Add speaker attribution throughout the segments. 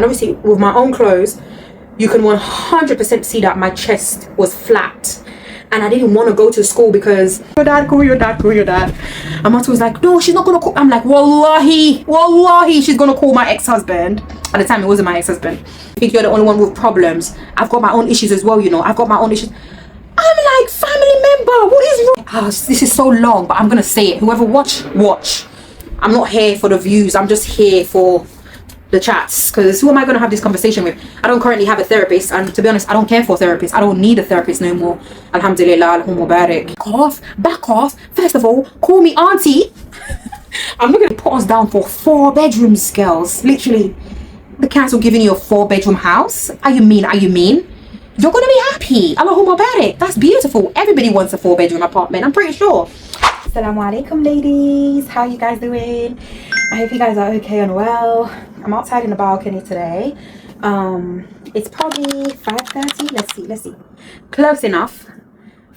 Speaker 1: obviously with my own clothes, you can 100% see that my chest was flat. And I didn't want to go to school because your dad, call your dad, call your dad. And Mata was like, no, she's not gonna call. I'm like, wallahi, she's gonna call my ex-husband. At the time, it wasn't my ex-husband. I think you're the only one with problems. I've got my own issues as well, you know. I've got my own issues. I'm like, family member, what is wrong? Oh, this is so long, but I'm gonna say it. Whoever watch. I'm not here for the views. I'm just here for the chats, because who am I going to have this conversation with? I don't currently have a therapist, and to be honest, I don't care for a therapist. I don't need a therapist no more. Alhamdulillah, back off. First of all, call me auntie. I'm not going to put us down for 4 bedrooms, girls. Literally, the council giving you a 4-bedroom house. Are you mean? You're going to be happy. Allahumma barik. That's beautiful. Everybody wants a 4-bedroom apartment, I'm pretty sure. Assalamu alaikum, ladies. How you guys doing? I hope you guys are okay and well. I'm outside in the balcony today. It's probably 5:30. Let's see. Close enough.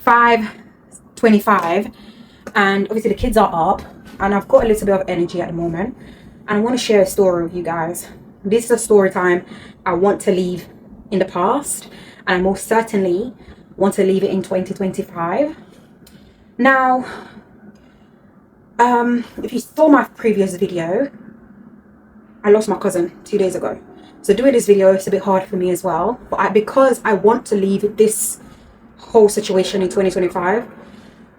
Speaker 1: 5:25. And obviously the kids are up. And I've got a little bit of energy at the moment. And I want to share a story with you guys. This is a story time I want to leave in the past. And I most certainly want to leave it in 2025. Now, if you saw my previous video, I lost my cousin 2 days ago. So doing this video is a bit hard for me as well. But because I want to leave this whole situation in 2025,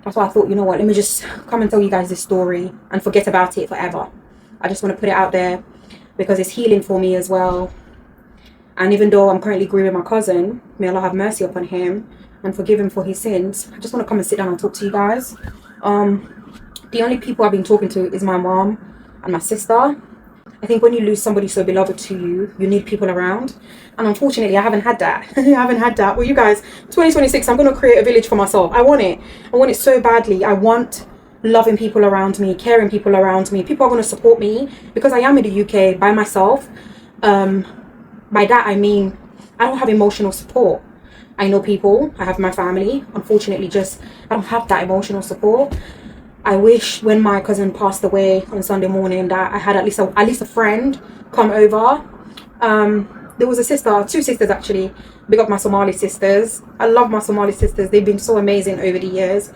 Speaker 1: that's why I thought, you know what, let me just come and tell you guys this story and forget about it forever. I just want to put it out there because it's healing for me as well. And even though I'm currently grieving my cousin, may Allah have mercy upon him and forgive him for his sins, I just want to come and sit down and talk to you guys. The only people I've been talking to is my mom and my sister. I think when you lose somebody so beloved to you, you need people around. And unfortunately, I haven't had that. Well, you guys, 2026, I'm going to create a village for myself. I want it so badly. I want loving people around me, caring people around me. People are going to support me because I am in the UK by myself. By that, I mean, I don't have emotional support. I know people, I have my family. Unfortunately, I don't have that emotional support. I wish when my cousin passed away on Sunday morning that I had at least a friend come over. There was a sister, 2 sisters actually. Big up my Somali sisters. I love my Somali sisters. They've been so amazing over the years.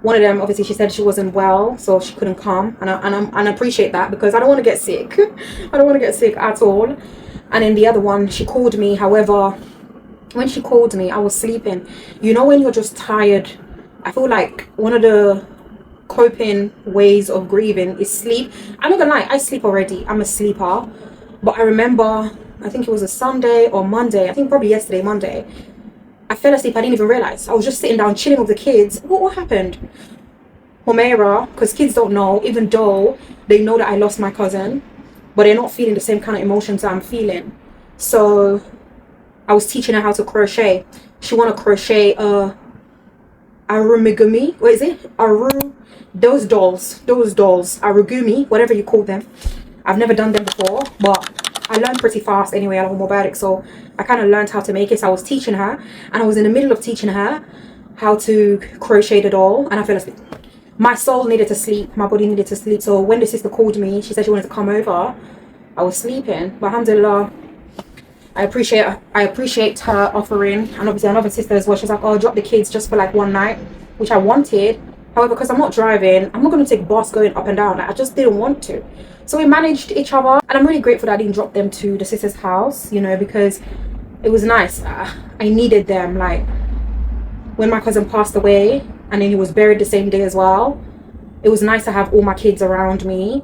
Speaker 1: One of them, obviously, she said she wasn't well, so she couldn't come, and I appreciate that because I don't want to get sick. I don't want to get sick at all. And then the other one, she called me. However, when she called me, I was sleeping. You know when you're just tired? I feel like one of the coping ways of grieving is sleep. I'm not gonna lie, I sleep already. I'm a sleeper. But I remember, I think it was a Sunday or Monday, I think probably yesterday, Monday, I fell asleep. I didn't even realize. I was just sitting down chilling with the kids. What happened? Humaira, because kids don't know, even though they know that I lost my cousin, but they're not feeling the same kind of emotions I'm feeling. So I was teaching her how to crochet. She want to crochet arumigumi. What is it? Those dolls, arugumi, whatever you call them. I've never done them before, but I learned pretty fast anyway. Allahumma barik. So I kind of learned how to make it. So I was teaching her, and I was in the middle of teaching her how to crochet the doll, and I fell asleep. My soul needed to sleep, my body needed to sleep. So when the sister called me, she said she wanted to come over. I was sleeping, but alhamdulillah, I appreciate her offering. And obviously another sister as well, she's like, oh, drop the kids just for like one night, which I wanted. However, because I'm not driving, I'm not going to take bus going up and down. Like, I just didn't want to. So we managed each other. And I'm really grateful that I didn't drop them to the sister's house, you know, because it was nice. I needed them. Like, when my cousin passed away, and then he was buried the same day as well, it was nice to have all my kids around me.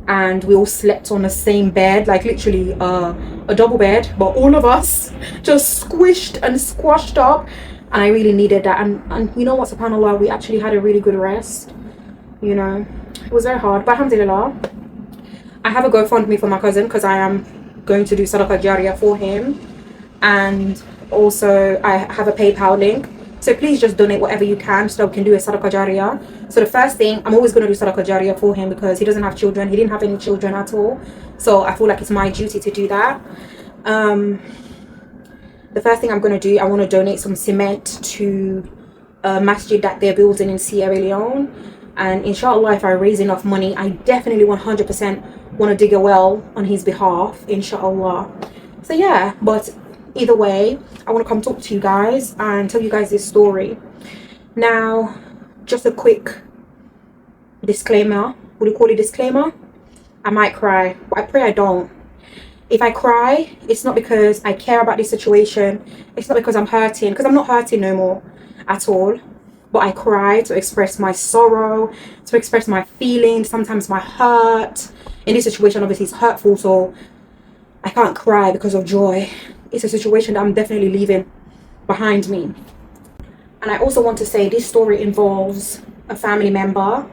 Speaker 1: And we all slept on the same bed, like literally a double bed. But all of us just squished and squashed up. And I really needed that. And you know what, subhanAllah, we actually had a really good rest. You know, it was very hard. But alhamdulillah, I have a GoFundMe for my cousin because I am going to do Sadaqah Jariyah for him. And also I have a PayPal link. So please just donate whatever you can so that we can do a Sadaqah Jariyah. So the first thing, I'm always going to do Sadaqah Jariyah for him because he doesn't have children. He didn't have any children at all. So I feel like it's my duty to do that. The first thing I'm going to do, I want to donate some cement to a masjid that they're building in Sierra Leone. And inshallah, if I raise enough money, I definitely 100% want to dig a well on his behalf, inshallah. So yeah, but either way, I want to come talk to you guys and tell you guys this story. Now, just a quick disclaimer. Would you call it disclaimer? I might cry, but I pray I don't. If I cry, it's not because I care about this situation. It's not because I'm hurting, because I'm not hurting no more at all. But I cry to express my sorrow, to express my feelings, sometimes my hurt. In this situation, obviously, it's hurtful, so I can't cry because of joy. It's a situation that I'm definitely leaving behind me. And I also want to say this story involves a family member.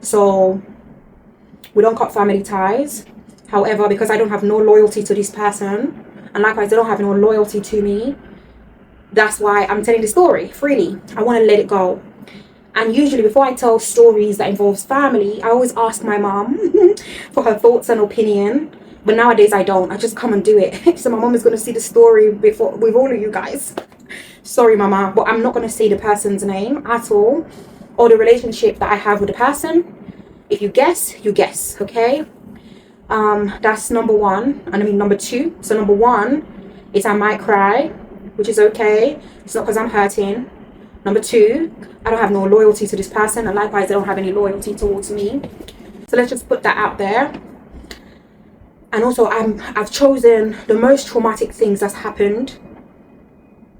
Speaker 1: So we don't cut family ties. However, because I don't have no loyalty to this person, and likewise they don't have no loyalty to me, that's why I'm telling the story freely. I want to let it go. And usually before I tell stories that involves family, I always ask my mom for her thoughts and opinion. But nowadays I don't. I just come and do it. So my mom is going to see the story before with all of you guys. Sorry, mama, but I'm not going to say the person's name at all, or the relationship that I have with the person. If you guess, you guess, okay? That's number one, and I mean number two. So number one is I might cry, which is okay. It's not because I'm hurting. Number two, I don't have no loyalty to this person, and likewise they don't have any loyalty towards me. So let's just put that out there. And also I've chosen the most traumatic things that's happened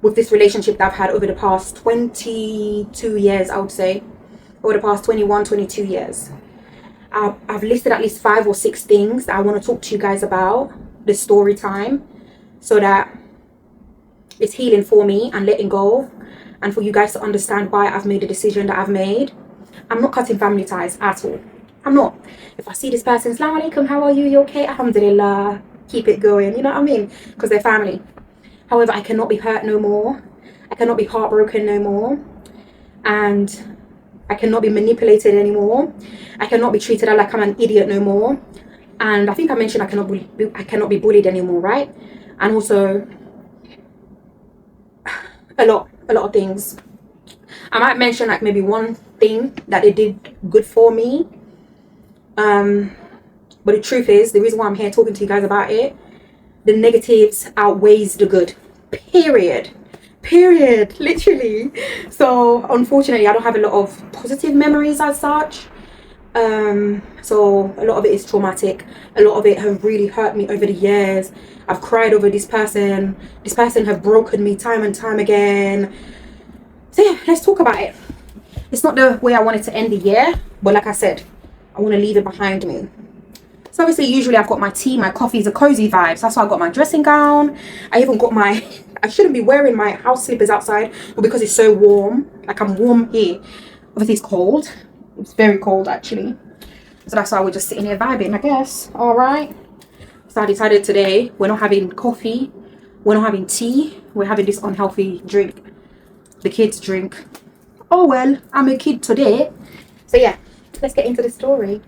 Speaker 1: with this relationship that I've had over the past 22 years, I would say, over the past 21, 22 years. I've listed at least 5 or 6 things that I want to talk to you guys about this story time, so that it's healing for me and letting go, and for you guys to understand why I've made the decision that I've made. I'm not cutting family ties at all. I'm not. If I see this person, Asalamu alaikum, how are you? You okay? Alhamdulillah. Keep it going. You know what I mean? Because they're family. However, I cannot be hurt no more. I cannot be heartbroken no more. And I cannot be manipulated anymore. I cannot be treated like I'm an idiot no more. And I think I mentioned I cannot be bullied anymore, right? And also a lot of things. I might mention like maybe one thing that they did good for me. But the truth is, the reason why I'm here talking to you guys about it, the negatives outweighs the good. Period, literally. So unfortunately I don't have a lot of positive memories as such. So a lot of it is traumatic. A lot of it have really hurt me over the years. I've cried over this person have broken me time and time again. So yeah, let's talk about it. It's not the way I wanted to end the year, but like I said, I want to leave it behind me. So obviously, usually I've got my tea, my coffees, a cozy vibes. That's why I got my dressing gown. I even got my, I shouldn't be wearing my house slippers outside, but because it's so warm, like I'm warm here. Obviously it's cold. It's very cold actually. So that's why we're just sitting here vibing, I guess. All right. So I decided today we're not having coffee. We're not having tea. We're having this unhealthy drink. The kids drink. Oh well, I'm a kid today. So yeah, let's get into the story.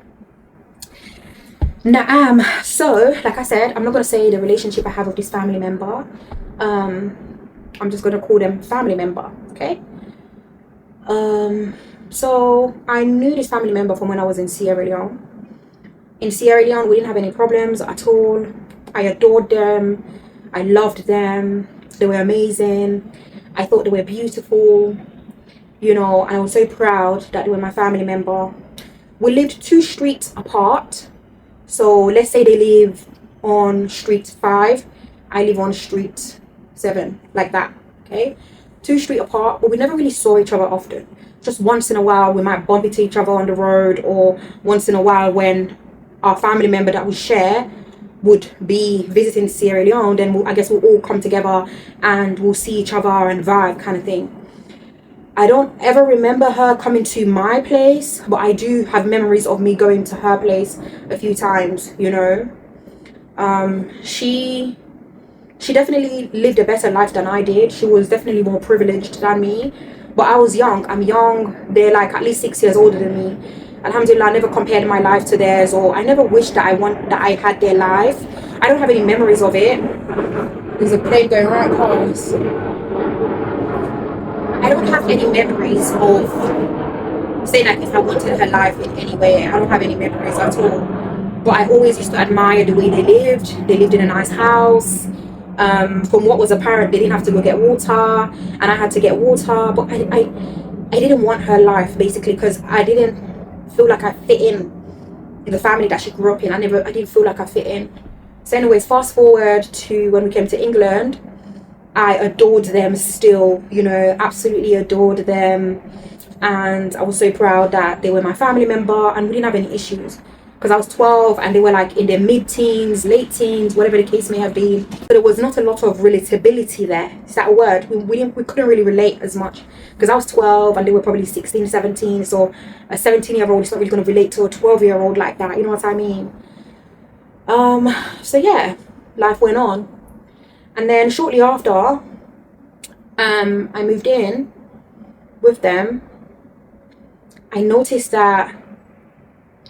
Speaker 1: Now, so like I said, I'm not gonna say the relationship I have with this family member. I'm just gonna call them family member, okay? So I knew this family member from when I was in Sierra Leone. In Sierra Leone, we didn't have any problems at all. I adored them. I loved them. They were amazing. I thought they were beautiful, you know, and I was so proud that they were my family member. We lived 2 streets apart. So let's say they live on street 5, I live on street 7, like that, okay? 2 streets apart, but we never really saw each other often. Just once in a while, we might bump into each other on the road, or once in a while when our family member that we share would be visiting Sierra Leone, then I guess we'll all come together and we'll see each other and vibe kind of thing. I don't ever remember her coming to my place, but I do have memories of me going to her place a few times, you know. She definitely lived a better life than I did. She was definitely more privileged than me, but I was young. I'm young. They're like at least 6 years older than me. Alhamdulillah, I never compared my life to theirs, or I never wished that I had their life. I don't have any memories of it. There's a plane going right past. I don't have any memories of saying like if I wanted her life in any way. I don't have any memories at all. But I always used to admire the way they lived. They lived in a nice house. From what was apparent, they didn't have to go get water, and I had to get water. But I didn't want her life, basically, because I didn't feel like I fit in the family that she grew up in. I didn't feel like I fit in. So anyways, fast forward to when we came to England. I adored them still, you know, absolutely adored them. And I was so proud that they were my family member, and we didn't have any issues. Because I was 12 and they were like in their mid-teens, late teens, whatever the case may have been. But there was not a lot of relatability there. Is that a word? We couldn't really relate as much. Because I was 12 and they were probably 16, 17. So a 17-year-old is not really going to relate to a 12-year-old like that. You know what I mean? So yeah, life went on. And then shortly after, I moved in with them. I noticed that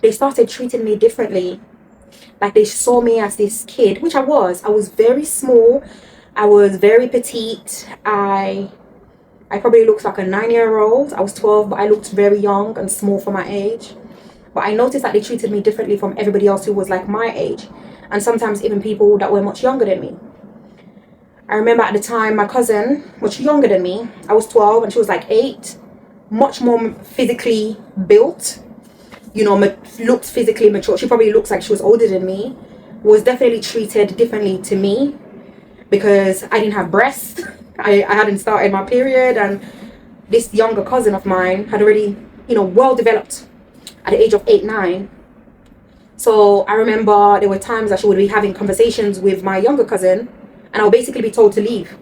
Speaker 1: they started treating me differently. Like they saw me as this kid, which I was. I was very small. I was very petite. I probably looked like a 9-year-old. I was 12, but I looked very young and small for my age. But I noticed that they treated me differently from everybody else who was like my age. And sometimes even people that were much younger than me. I remember at the time my cousin, much younger than me, I was 12 and she was like 8, much more physically built, you know, looked physically mature. She probably looks like she was older than me, was definitely treated differently to me because I didn't have breasts. I hadn't started my period, and this younger cousin of mine had already, you know, well developed at the age of 8, 9. So I remember there were times that she would be having conversations with my younger cousin, and I'll basically be told to leave.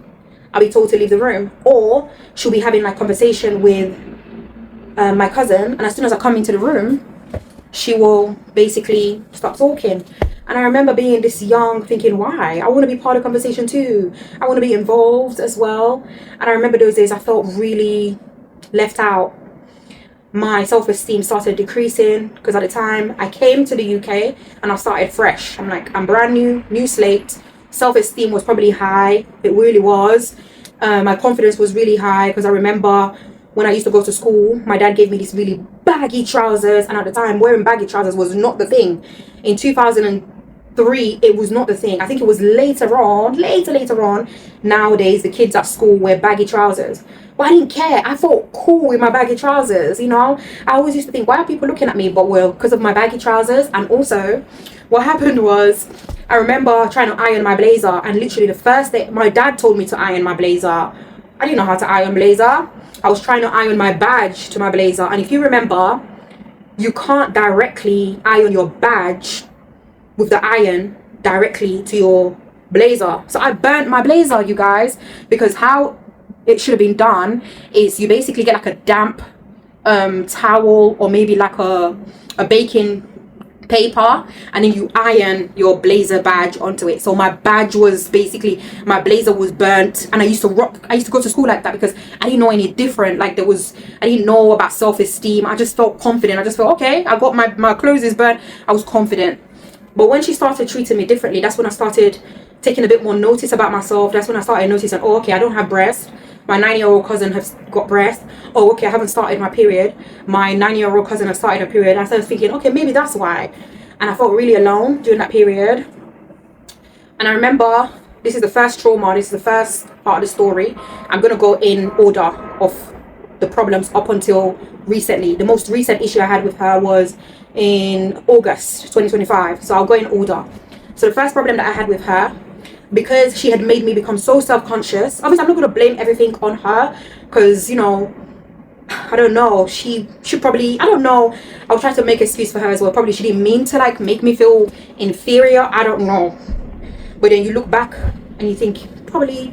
Speaker 1: I'll be told to leave the room. Or she'll be having like conversation with my cousin, and as soon as I come into the room, she will basically stop talking. And I remember being this young thinking, why? I want to be part of the conversation too. I want to be involved as well. And I remember those days I felt really left out. My self-esteem started decreasing because at the time I came to the UK and I started fresh. I'm brand new slate. Self-esteem was probably high. It really was. My confidence was really high because I remember when I used to go to school, my dad gave me these really baggy trousers, and at the time wearing baggy trousers was not the thing. In 2003 it was not the thing. I think it was later on nowadays the kids at school wear baggy trousers, but I didn't care. I felt cool with my baggy trousers, you know. I always used to think, why are people looking at me? But well, because of my baggy trousers. And also what happened was, I remember trying to iron my blazer, and literally the first day my dad told me to iron my blazer, I didn't know how to iron blazer. I was trying to iron my badge to my blazer, and if you remember, you can't directly iron your badge with the iron directly to your blazer. So I burnt my blazer, you guys, because how it should have been done is you basically get like a damp towel, or maybe like a baking paper, and then you iron your blazer badge onto it. So my badge was basically, my blazer was burnt, and I used to go to school like that because I didn't know any different. Like I didn't know about self-esteem. I just felt confident. I just felt, okay, I got my clothes is burnt. I was confident. But when she started treating me differently, that's when I started taking a bit more notice about myself. That's when I started noticing, oh, okay, I don't have breasts. My 9-year-old cousin has got breasts. Oh, okay, I haven't started my period. My 9-year-old cousin has started her period. And I started thinking, okay, maybe that's why. And I felt really alone during that period. And I remember, this is the first trauma, this is the first part of the story. I'm going to go in order of the problems up until recently. The most recent issue I had with her was in August 2025. So I'll go in order. So the first problem that I had with her, because she had made me become so self-conscious. Obviously, I'm not going to blame everything on her because, you know, I don't know, she probably, I don't know, I'll try to make an excuse for her as well. Probably she didn't mean to like make me feel inferior. I don't know. But then you look back and you think, probably,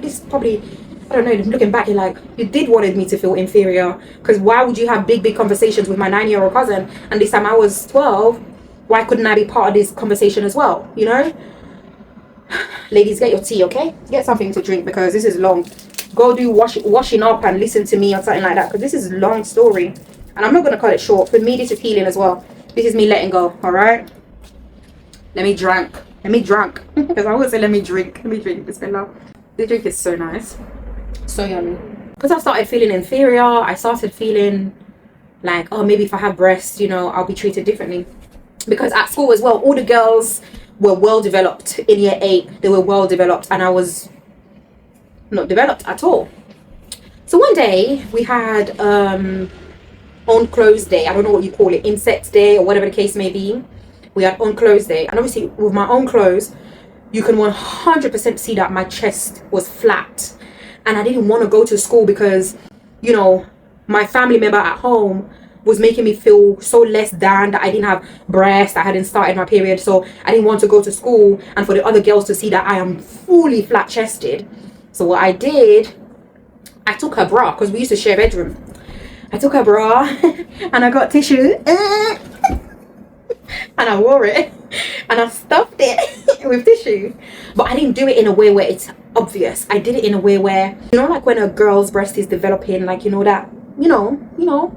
Speaker 1: I don't know, looking back, you're like, you did wanted me to feel inferior. Because why would you have big conversations with my 9-year-old cousin? And this time I was 12. Why couldn't I be part of this conversation as well? You know? Ladies, get your tea, okay? Get something to drink because this is long. Go do washing up and listen to me or something like that, because this is a long story and I'm not going to cut it short. For me, this is healing as well. This is me letting go. All right, let me drink because I always say let me drink Bismillah. The drink is so nice, so yummy. Because I started feeling inferior, I started feeling like, oh, maybe if I have breasts, you know, I'll be treated differently. Because at school as well, all the girls were well developed in year 8. They were well developed, and I was not developed at all. So one day we had on clothes day. I don't know what you call it, insect day or whatever the case may be. We had on clothes day, and obviously with my own clothes, you can 100% see that my chest was flat, and I didn't want to go to school because, you know, my family member at home was making me feel so less than, that I didn't have breasts, I hadn't started my period, so I didn't want to go to school and for the other girls to see that I am fully flat chested. So what I did, I took her bra, because we used to share a bedroom. I took her bra and I got tissue and I wore it and I stuffed it with tissue. But I didn't do it in a way where it's obvious. I did it in a way where, you know, like when a girl's breast is developing, like, you know, that, you know,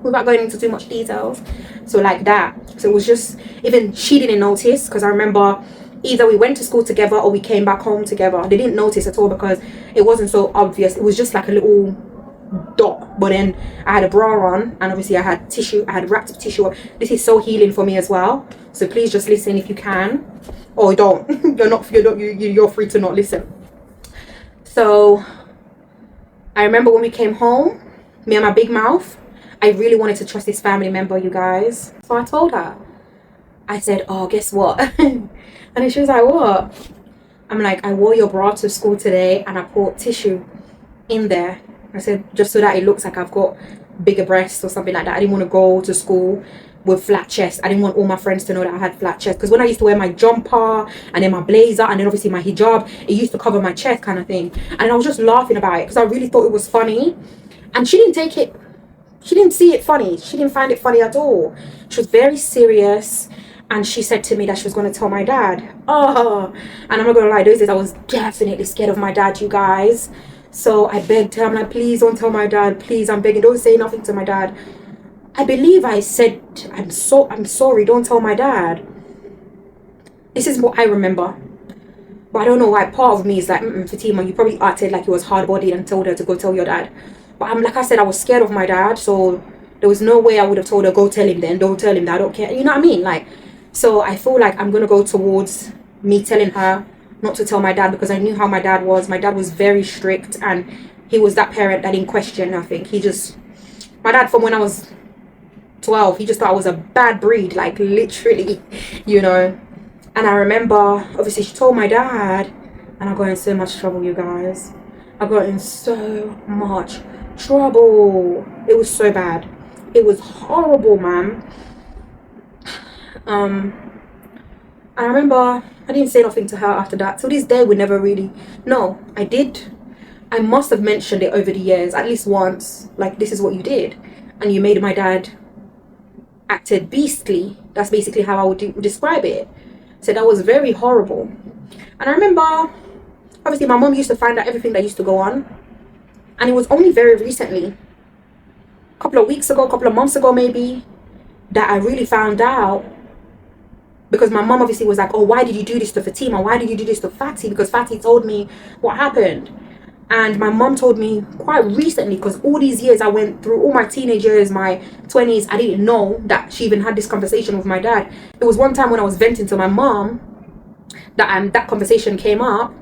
Speaker 1: without going into too much details. So like that. So it was just, even she didn't notice, because I remember either we went to school together or we came back home together. They didn't notice at all because it wasn't so obvious. It was just like a little dot. But then I had a bra on, and obviously I had tissue, I had wrapped tissue. This is so healing for me as well, so please just listen if you can, or don't. You're free to not listen. So I remember when we came home, me and my big mouth, I really wanted to trust this family member, you guys. So I told her, I said, oh, guess what? And then she was like, what? I'm like, I wore your bra to school today and I put tissue in there. I said, just so that it looks like I've got bigger breasts or something like that. I didn't want to go to school with flat chest. I didn't want all my friends to know that I had flat chest, because when I used to wear my jumper and then my blazer and then obviously my hijab, it used to cover my chest kind of thing. And I was just laughing about it because I really thought it was funny. And she didn't take it, she didn't see it funny. She didn't find it funny at all. She was very serious. And she said to me that she was going to tell my dad. Oh, and I'm not going to lie, those days I was definitely scared of my dad, you guys. So I begged her, I'm like, please don't tell my dad. Please, I'm begging, don't say nothing to my dad. I believe I said, I'm sorry, don't tell my dad. This is what I remember. But I don't know why. Part of me is like, Fatima, you probably acted like you was hard-bodied and told her to go tell your dad. But I'm like I said, I was scared of my dad. So there was no way I would have told her, go tell him then. Don't tell him that, I don't care. You know what I mean? Like, so I feel like I'm going to go towards me telling her not to tell my dad, because I knew how my dad was. My dad was very strict, and he was that parent that didn't question nothing. My dad, from when I was 12, he just thought I was a bad breed, like literally, you know. And I remember, obviously, she told my dad, and I got in so much trouble, you guys. I got in so much trouble. It was so bad. It was horrible, man. I remember I didn't say nothing to her after that. So this day we never really... No, I did. I must have mentioned it over the years, at least once. Like, this is what you did. And you made my dad acted beastly. That's basically how I would describe it. So that was very horrible. And I remember, obviously my mom used to find out everything that used to go on. And it was only very recently, a couple of weeks ago, a couple of months ago maybe, that I really found out. Because my mom obviously was like, oh, why did you do this to Fatima? Why did you do this to Fatty? Because Fatty told me what happened. And my mom told me quite recently, because all these years I went through, all my teenage years, my 20s, I didn't know that she even had this conversation with my dad. It was one time when I was venting to my mom that that conversation came up.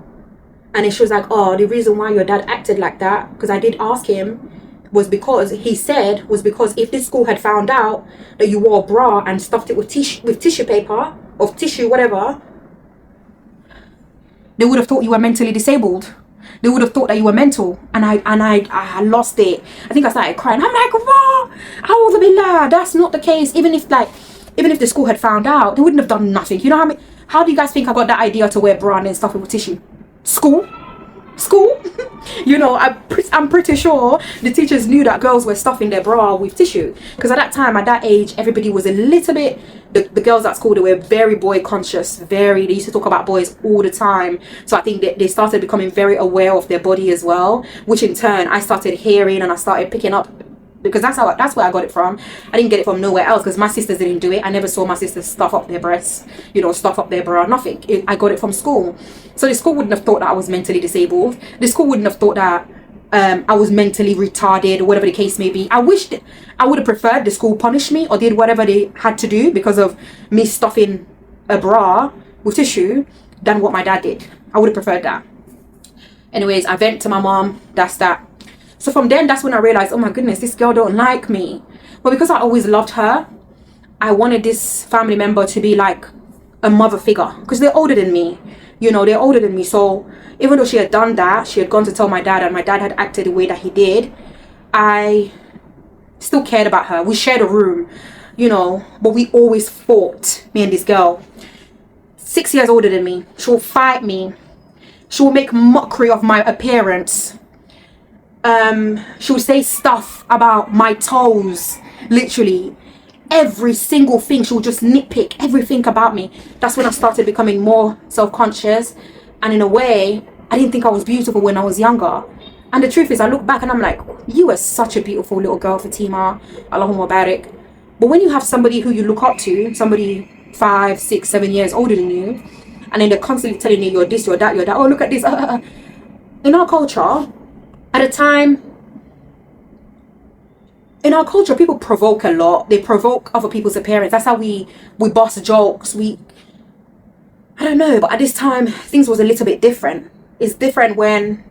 Speaker 1: And then she was like, oh, the reason why your dad acted like that, because I did ask him, was because if this school had found out that you wore a bra and stuffed it with tissue paper or tissue, whatever, they would have thought you were mentally disabled. They would have thought that you were mental. And I lost it. I think I started crying. I'm like, what? A'udhu billah, that's not the case. Even if the school had found out, they wouldn't have done nothing. You know how do you guys think I got that idea to wear bra and stuff it with tissue? School? You know, I'm pretty sure the teachers knew that girls were stuffing their bra with tissue, because at that time, at that age, everybody was a little bit, the girls at school, they were very boy conscious, they used to talk about boys all the time. So I think that they started becoming very aware of their body as well, which in turn I started hearing and I started picking up, because that's where I got it from. I didn't get it from nowhere else, because my sisters didn't do it. I never saw my sisters stuff up their breasts, you know, stuff up their bra, nothing. I got it from school. So the school wouldn't have thought that I was mentally disabled. The school wouldn't have thought that I was mentally retarded, or whatever the case may be. I wish that I would have preferred the school punish me or did whatever they had to do because of me stuffing a bra with tissue than what my dad did. I would have preferred that. Anyways, I vent to my mom. That's that. So from then, that's when I realized, oh my goodness, this girl don't like me. But because I always loved her, I wanted this family member to be like a mother figure, because they're older than me. You know, they're older than me. So even though she had done that, she had gone to tell my dad, and my dad had acted the way that he did, I still cared about her. We shared a room, you know, but we always fought, me and this girl. 6 years older than me. She'll fight me. She will make mockery of my appearance. She will say stuff about my toes. Literally every single thing. She will just nitpick everything about me. That's when I started becoming more self-conscious, and in a way I didn't think I was beautiful when I was younger. And the truth is, I look back and I'm like, you were such a beautiful little girl, Fatima. Allahumma barik. But when you have somebody who you look up to, somebody 5, 6, 7 years older than you, and then they're constantly telling you you're this, you're that, you're that. Oh, look at this. In our culture, at a time, in our culture, people provoke a lot. They provoke other people's appearance. That's how we bust jokes. I don't know, but at this time, things was a little bit different. It's different when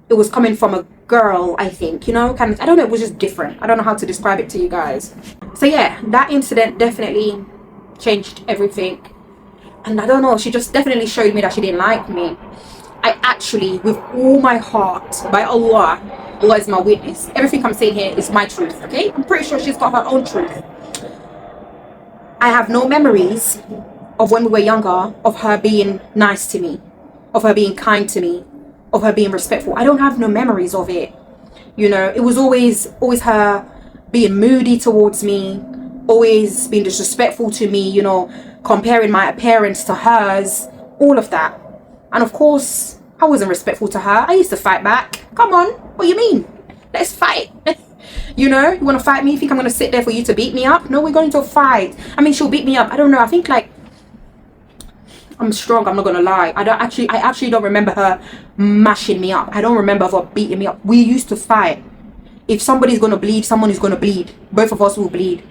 Speaker 1: it was coming from a girl, I think, you know, kind of, I don't know, it was just different. I don't know how to describe it to you guys. So yeah, that incident definitely changed everything. And I don't know, she just definitely showed me that she didn't like me. I actually, with all my heart, by Allah, Allah is my witness, everything I'm saying here is my truth, okay? I'm pretty sure she's got her own truth. I have no memories of when we were younger of her being nice to me, of her being kind to me, of her being respectful. I don't have no memories of it. You know, it was always her being moody towards me, always being disrespectful to me, you know, comparing my appearance to hers, all of that. And of course, I wasn't respectful to her. I used to fight back. Come on, what do you mean? Let's fight. You know, you want to fight me? You think I'm going to sit there for you to beat me up? No, we're going to fight. I mean, she'll beat me up. I don't know. I think like I'm strong, I'm not gonna lie. I actually don't remember her mashing me up. I don't remember her beating me up. We used to fight. If somebody's gonna bleed, someone is gonna bleed. Both of us will bleed.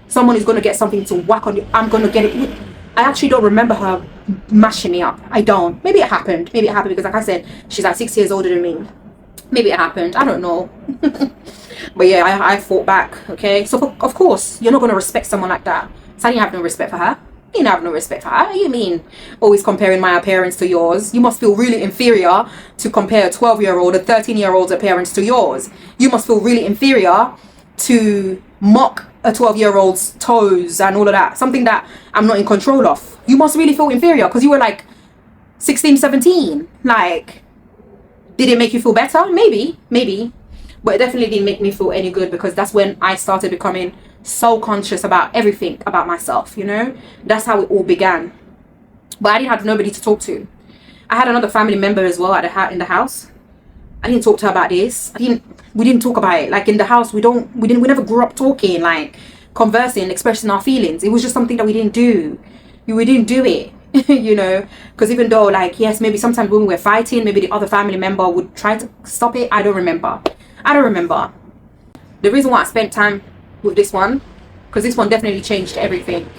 Speaker 1: Someone is gonna get something to whack on you. I'm gonna get it. I actually don't remember her mashing me up. I don't. Maybe it happened. Maybe it happened because, like I said, she's like 6 years older than me. Maybe it happened. I don't know. But yeah, I fought back. Okay, so of course you're not gonna respect someone like that. So I didn't have no respect for her. You have no respect for her. What do you mean? Always comparing my appearance to yours. You must feel really inferior to compare a 12-year-old, a 13-year-old's appearance to yours. You must feel really inferior to mock a 12-year-old's toes and all of that. Something that I'm not in control of. You must really feel inferior because you were like 16, 17. Like, did it make you feel better? Maybe. But it definitely didn't make me feel any good, because that's when I started becoming so conscious about everything about myself, you know. That's how it all began. But I didn't have nobody to talk to. I had another family member as well in the house. I didn't talk to her about this. We didn't talk about it. Like in the house, we never grew up talking, like conversing, expressing our feelings. It was just something that we didn't do. We didn't do it. You know, because even though, like, yes, maybe sometimes when we were fighting, maybe the other family member would try to stop it. I don't remember. The reason why I spent time with this one, because this one definitely changed everything.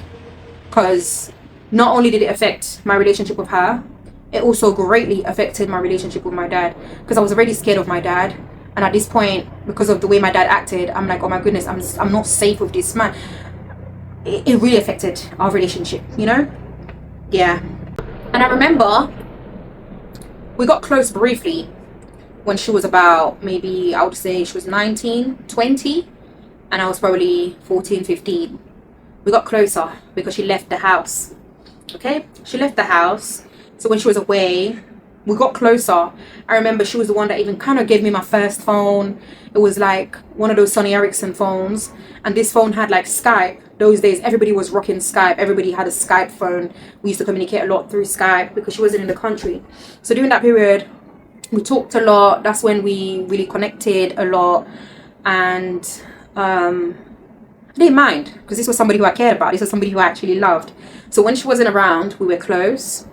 Speaker 1: Because not only did it affect my relationship with her, it also greatly affected my relationship with my dad, because I was already scared of my dad. And at this point, because of the way my dad acted, I'm like, oh my goodness, I'm not safe with this man. It really affected our relationship, you know. Yeah. And I remember we got close briefly when she was about, maybe I would say she was 19, 20, and I was probably 14, 15. We got closer because she left the house. Okay, she left the house. So when she was away, we got closer. I remember she was the one that even kind of gave me my first phone. It was like one of those Sony Ericsson phones, and this phone had like Skype. Those days everybody was rocking Skype. Everybody had a Skype phone. We used to communicate a lot through Skype because she wasn't in the country. So during that period, we talked a lot. That's when we really connected a lot. And I didn't mind, because this was somebody who I cared about. This was somebody who I actually loved. So when she wasn't around, we were close.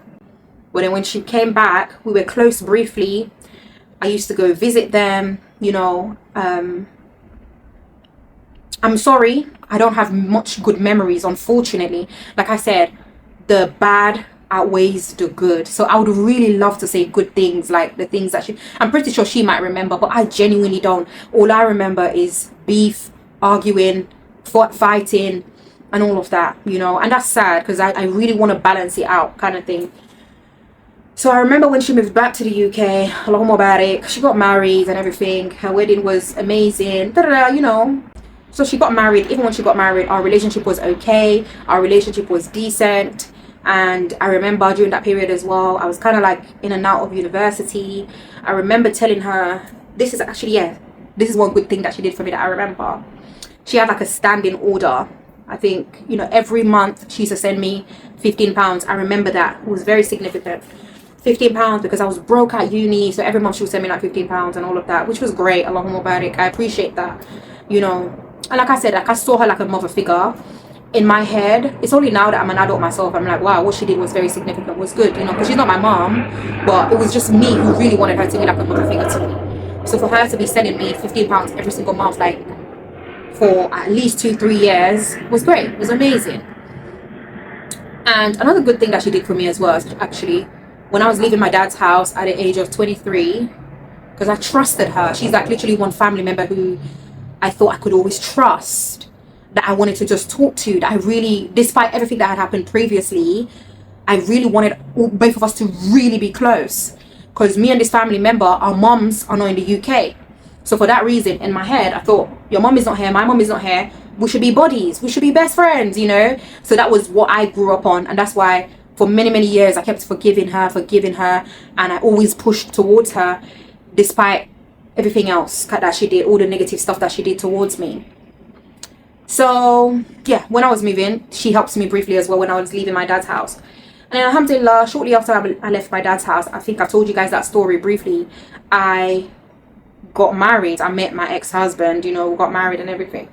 Speaker 1: But then when she came back, we were close briefly. I used to go visit them, you know. I'm sorry, I don't have much good memories, unfortunately. Like I said, the bad outweighs the good. So I would really love to say good things, like the things that I'm pretty sure she might remember, but I genuinely don't. All I remember is beef, arguing, fighting, and all of that, you know. And that's sad because I really want to balance it out, kind of thing. So I remember when she moved back to the UK, Allahu Mubarak, she got married and everything. Her wedding was amazing, you know. So she got married. Even when she got married, our relationship was okay. Our relationship was decent. And I remember during that period as well, I was kind of like in and out of university. I remember telling her, this is actually, yeah, this is one good thing that she did for me that I remember. She had like a standing order. I think, you know, every month she used to send me £15. I remember that. It was very significant. £15 because I was broke at uni, so every month she would send me like £15 and all of that, which was great. Allahumma barik. I appreciate that, you know. And like I said, like I saw her like a mother figure. In my head, it's only now that I'm an adult myself, I'm like, wow, what she did was very significant, was good, you know, because she's not my mom, but it was just me who really wanted her to be like a mother figure to me. So for her to be sending me £15 every single month, like for at least 2-3 years, was great. It was amazing. And another good thing that she did for me as well, actually, when I was leaving my dad's house at the age of 23, because I trusted her. She's like literally one family member who I thought I could always trust, that I wanted to just talk to, that I really, despite everything that had happened previously, I really wanted both of us to really be close. Because me and this family member, our moms are not in the UK. So for that reason, in my head, I thought, your mom is not here, my mom is not here, we should be buddies, we should be best friends, you know. So that was what I grew up on, and that's why for many years I kept forgiving her, and I always pushed towards her despite everything else that she did, all the negative stuff that she did towards me. So yeah, when I was moving, she helped me briefly as well when I was leaving my dad's house. And then alhamdulillah, shortly after I left my dad's house, I think I've told you guys that story briefly, I got married. I met my ex-husband, you know, we got married and everything.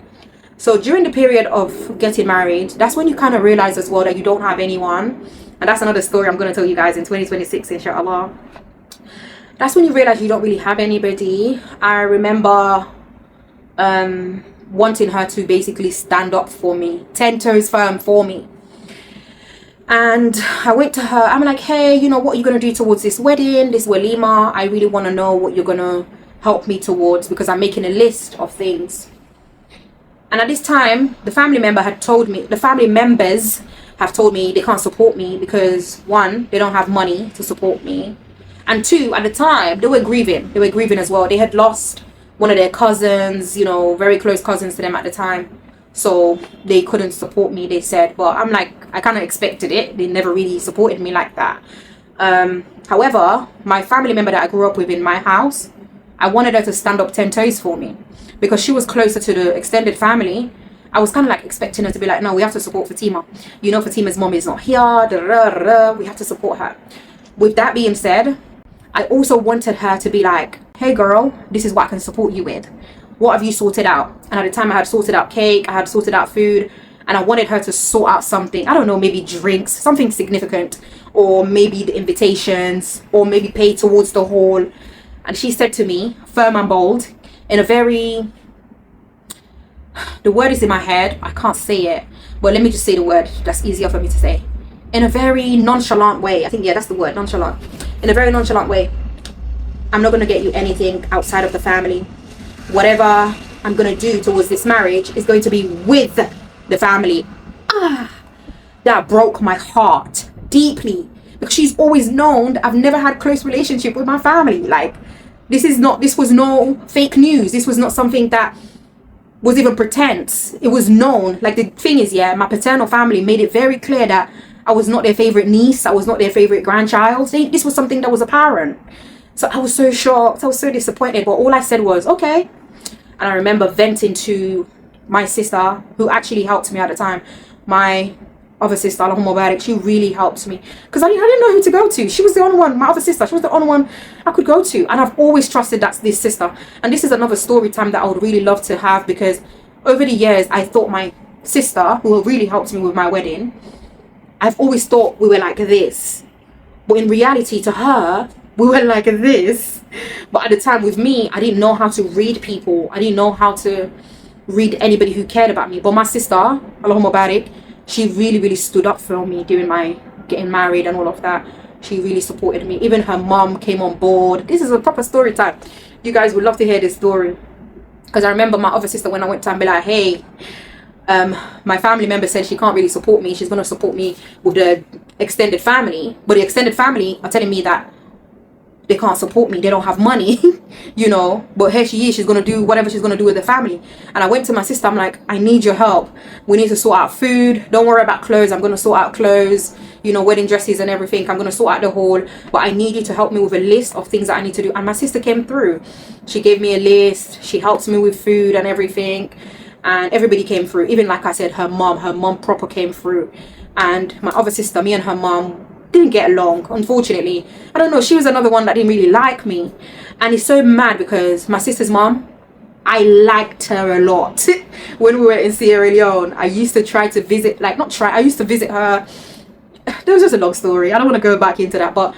Speaker 1: So during the period of getting married, that's when you kind of realize as well that you don't have anyone. And that's another story I'm going to tell you guys in 2026, inshallah. That's when you realize you don't really have anybody. I remember wanting her to basically stand up for me, 10 toes firm for me. And I went to her, I'm like, hey, you know, what are you going to do towards this wedding, this walima? I really want to know what you're going to help me towards, because I'm making a list of things. And at this time, the family members have told me they can't support me because, one, they don't have money to support me, and two, at the time, they were grieving as well. They had lost one of their cousins, you know, very close cousins to them at the time, so they couldn't support me, they said. But I'm like, I kind of expected it. They never really supported me like that. However, my family member that I grew up with in my house, I wanted her to stand up 10 toes for me because she was closer to the extended family. I was kind of like expecting her to be like, no, we have to support Fatima. You know, Fatima's mom is not here. We have to support her. With that being said, I also wanted her to be like, hey girl, this is what I can support you with. What have you sorted out? And at the time I had sorted out cake, I had sorted out food, and I wanted her to sort out something. I don't know, maybe drinks, something significant, or maybe the invitations, or maybe pay towards the hall. And she said to me, firm and bold, in a very, the word is in my head, I can't say it, but let me just say the word, that's easier for me to say. In a very nonchalant way, I think, yeah, that's the word, nonchalant. In a very nonchalant way, I'm not going to get you anything outside of the family. Whatever I'm going to do towards this marriage is going to be with the family. That broke my heart deeply, because she's always known that I've never had close relationship with my family. Like, this was no fake news. This was not something that was even pretense. It was known. Like, the thing is, yeah, my paternal family made it very clear that I was not their favorite niece. I was not their favorite grandchild. This was something that was apparent. So I was so shocked. I was so disappointed. But all I said was, okay. And I remember venting to my sister, who actually helped me at the time. My other sister, Allahumma barik, she really helped me. Because I didn't know who to go to. She was the only one, my other sister, she was the only one I could go to. And I've always trusted that's this sister. And this is another story time that I would really love to have, because over the years, I thought my sister, who really helped me with my wedding, I've always thought we were like this. But in reality, to her, we were like this. But at the time with me, I didn't know how to read people. I didn't know how to read anybody who cared about me. But my sister, Allahumma barik, she really stood up for me during my getting married and all of that. She really supported me. Even her mom came on board. This is a proper story time. You guys would love to hear this story, because I remember my other sister, when I went to her and be like, hey, my family member said she can't really support me. She's going to support me with the extended family, but the extended family are telling me that they can't support me, they don't have money. You know, but here she is, she's going to do whatever she's going to do with the family. And I went to my sister, I'm like, I need your help. We need to sort out food. Don't worry about clothes, I'm going to sort out clothes, you know, wedding dresses and everything. I'm going to sort out the whole, but I need you to help me with a list of things that I need to do. And my sister came through. She gave me a list, she helped me with food and everything, and everybody came through. Even, like I said, her mom proper came through. And my other sister, me and her mom didn't get along, unfortunately. I don't know, she was another one that didn't really like me. And it's so mad because my sister's mom, I liked her a lot. When we were in Sierra Leone, I used to try to visit, like, not try, I used to visit her. There was just a long story, I don't want to go back into that. But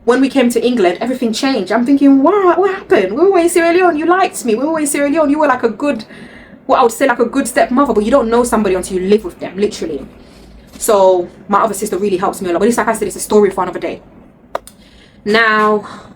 Speaker 1: when we came to England, everything changed. I'm thinking, what happened? We were in Sierra Leone, you liked me. We were in Sierra Leone, you were like a good, what I would say, like a good stepmother. But you don't know somebody until you live with them, literally. So my other sister really helps me a lot. But it's, like I said, it's a story for another day. Now,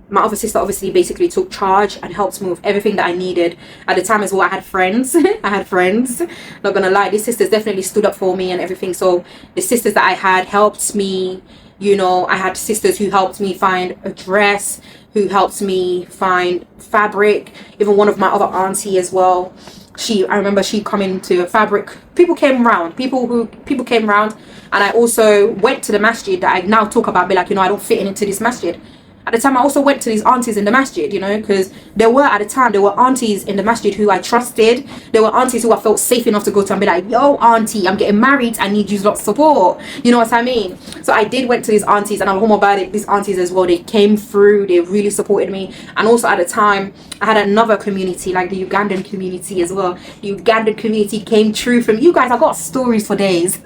Speaker 1: my other sister obviously basically took charge and helped me with everything that I needed. At the time as well, I had friends. I had friends. Not gonna lie, these sisters definitely stood up for me and everything. So the sisters that I had helped me. You know, I had sisters who helped me find a dress, who helped me find fabric. Even one of my other auntie as well. I remember she coming to a fabric. People came around. People came around, and I also went to the masjid that I now talk about. Be like, you know, I don't fit into this masjid. At the time, I also went to these aunties in the masjid, you know, because there were aunties in the masjid who I trusted. There were aunties who I felt safe enough to go to and be like, yo, auntie, I'm getting married. I need you lot support. You know what I mean? So I did went to these aunties, and I'm home about it. These aunties as well, they came through. They really supported me. And also at the time, I had another community, like the Ugandan community as well. The Ugandan community came true from you guys. I got stories for days.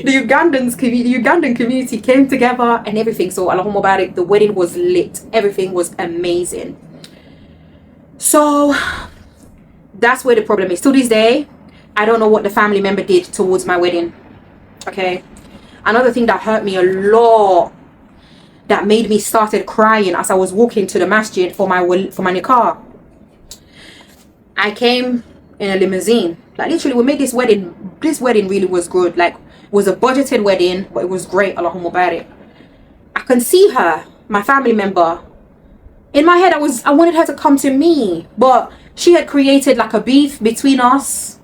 Speaker 1: The Ugandan community came together and everything. So alaikum about it. The wedding was lit. Everything was amazing. So that's where the problem is. To this day, I don't know what the family member did towards my wedding. Okay. Another thing that hurt me a lot, that made me started crying as I was walking to the masjid for my nikah. I came in a limousine. Like literally, we made this wedding. This wedding really was good. Like, it was a budgeted wedding, but it was great. Allahumma barik. I can see her, my family member. In my head, I wanted her to come to me, but she had created like a beef between us.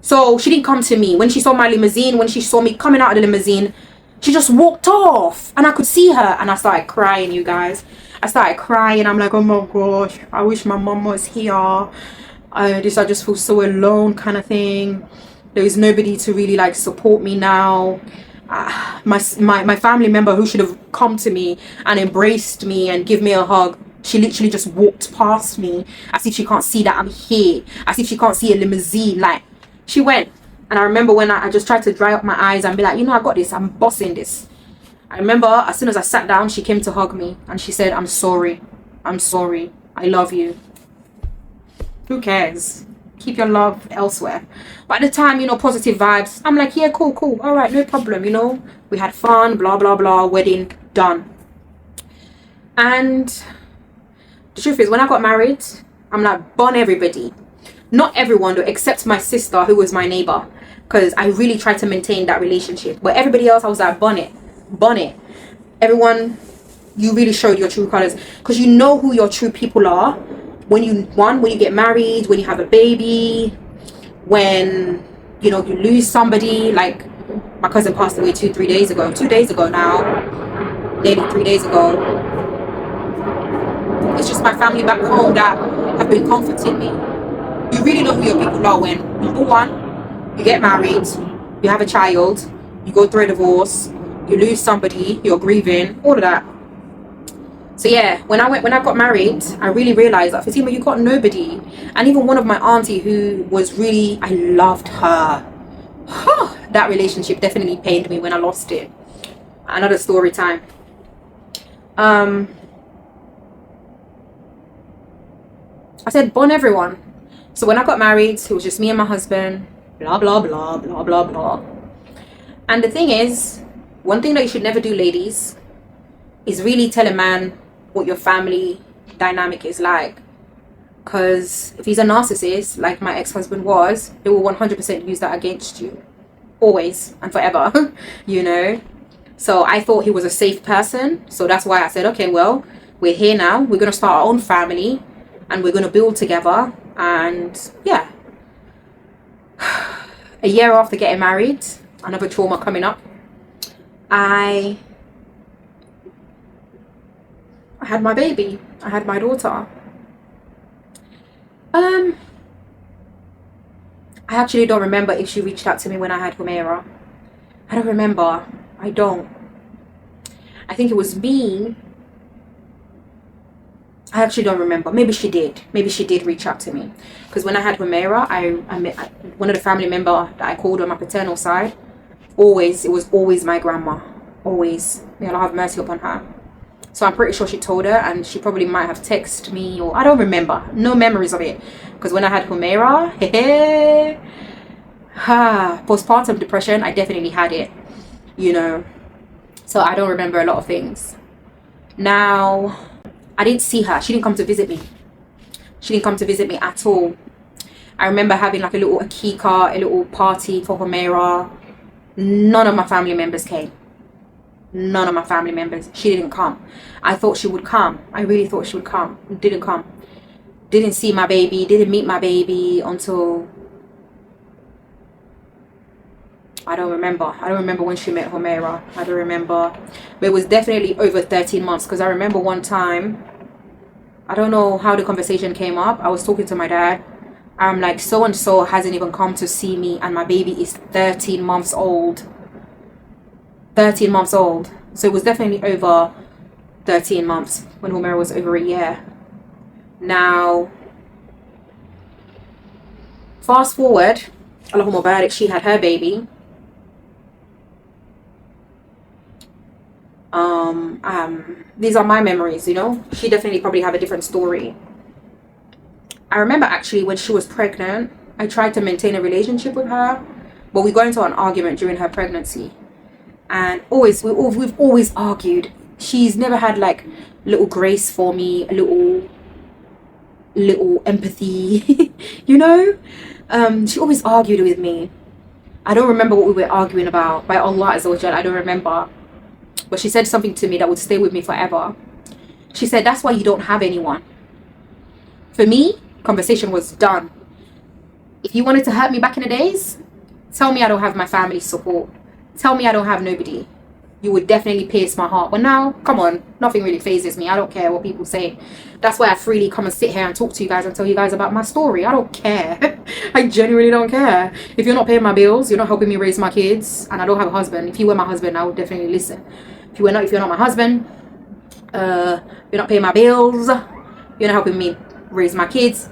Speaker 1: So she didn't come to me. When she saw my limousine, when she saw me coming out of the limousine, she just walked off, and I could see her, and I started crying, you guys. I started crying. I'm like, oh my gosh, I wish my mom was here. I just feel so alone, kind of thing. There is nobody to really like support me now. My family member who should have come to me and embraced me and give me a hug, she literally just walked past me as if she can't see that I'm here, as if she can't see a limousine. Like, she went. And I remember when I just tried to dry up my eyes and be like, you know, I got this, I'm bossing this. I remember as soon as I sat down, she came to hug me and she said, I'm sorry, I love you. Who cares? Keep your love elsewhere. But at the time, you know, positive vibes. I'm like, yeah, cool. All right, no problem, you know. We had fun, blah, blah, blah. Wedding done. And the truth is, when I got married, I'm like, bun everybody. Not everyone, though, except my sister, who was my neighbor. Because I really tried to maintain that relationship. But everybody else, I was like, bun it. Everyone, you really showed your true colors. Because you know who your true people are. When you get married, when you have a baby, when, you know, you lose somebody. Like, my cousin passed away 2 days ago now, nearly 3 days ago. It's just my family back home that have been comforting me. You really know who your people are when, number one, you get married, you have a child, you go through a divorce, you lose somebody, you're grieving, all of that. So yeah, when I got married, I really realized that Fatima, you got nobody. And even one of my auntie who was really, I loved her. That relationship definitely pained me when I lost it. Another story time. I said, bun everyone. So when I got married, it was just me and my husband, blah, blah, blah, blah, blah, blah. And the thing is, one thing that you should never do, ladies, is really tell a man what your family dynamic is like. Because if he's a narcissist, like my ex-husband was, he will 100% use that against you. Always and forever, you know. So I thought he was a safe person. So that's why I said, okay, well, we're here now. We're going to start our own family. And we're going to build together. And yeah. A year after getting married, another trauma coming up, I had my baby. I had my daughter. I actually don't remember if she reached out to me when I had Humaira. I don't remember. I don't. I think it was me. I actually don't remember. Maybe she did. Maybe she did reach out to me. Because when I had Humaira, I met one of the family member that I called on my paternal side. It was always my grandma. Always. May Allah have mercy upon her. So I'm pretty sure she told her, and she probably might have texted me, or I don't remember. No memories of it. Because when I had Humaira, postpartum depression, I definitely had it, you know. So I don't remember a lot of things. Now, I didn't see her. She didn't come to visit me. She didn't come to visit me at all. I remember having like a little akika, a little party for Humaira. None of my family members came. None of my family members. She didn't come. I thought she would come. I really thought she would come. Didn't come. Didn't see my baby. Didn't meet my baby until... I don't remember. I don't remember when she met Humaira. I don't remember. But it was definitely over 13 months. Because I remember one time, I don't know how the conversation came up. I was talking to my dad. I'm like, so-and-so hasn't even come to see me. And my baby is 13 months old. 13 months old. So it was definitely over 13 months when Humaira was over a year. Now, fast forward, Allahumma barik, she had her baby. These are my memories, you know. She definitely probably have a different story. I remember actually when she was pregnant, I tried to maintain a relationship with her, but we got into an argument during her pregnancy. And we've always argued. She's never had like little grace for me, a little empathy, you know. She always argued with me. I don't remember what we were arguing about. By Allah Azza wa Jal, I don't remember. But she said something to me that would stay with me forever. She said, that's why you don't have anyone. For me, conversation was done. If you wanted to hurt me back in the days, tell me I don't have my family's support. Tell me I don't have nobody. You would definitely pierce my heart. But now, come on, nothing really phases me. I don't care what people say. That's why I freely come and sit here and talk to you guys and tell you guys about my story. I don't care. I genuinely don't care. If you're not paying my bills, you're not helping me raise my kids, and I don't have a husband. If you were my husband, I would definitely listen. If you're not my husband, you're not paying my bills, you're not helping me raise my kids,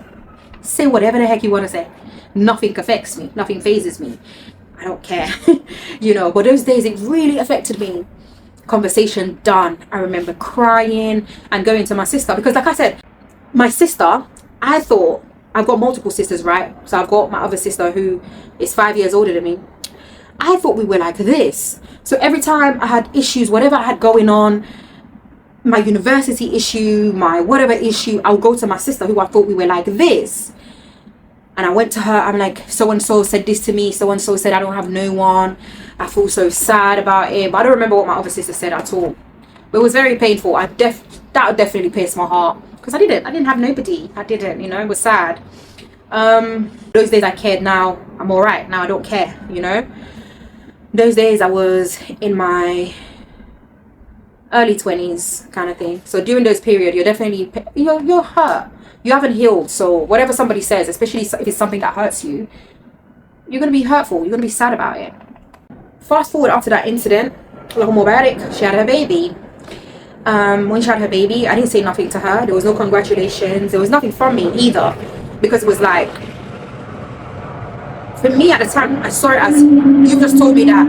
Speaker 1: say whatever the heck you want to say. Nothing affects me. Nothing phases me. I don't care. You know, but those days it really affected me. Conversation done. I remember crying and going to my sister, because like I said, my sister, I thought, I've got multiple sisters, right? So I've got my other sister who is 5 years older than me. I thought we were like this. So every time I had issues, whatever I had going on, my university issue, my whatever issue, I'll go to my sister who I thought we were like this. And I went to her, I'm like, so-and-so said this to me, so-and-so said I don't have no one. I feel so sad about it. But I don't remember what my other sister said at all. But it was very painful. That would definitely pierce my heart. Because I didn't have nobody. I didn't, you know, it was sad. Those days I cared. Now I'm alright. Now I don't care, you know. Those days I was in my early 20s kind of thing. So during those period, you're definitely, you're hurt. You haven't healed. So whatever somebody says, especially if it's something that hurts you, you're going to be hurtful. You're going to be sad about it. Fast forward after that incident, Allahumma barik, she had her baby. When she had her baby, I didn't say nothing to her. There was no congratulations. There was nothing from me either. Because it was like, for me at the time, I saw it as, you just told me that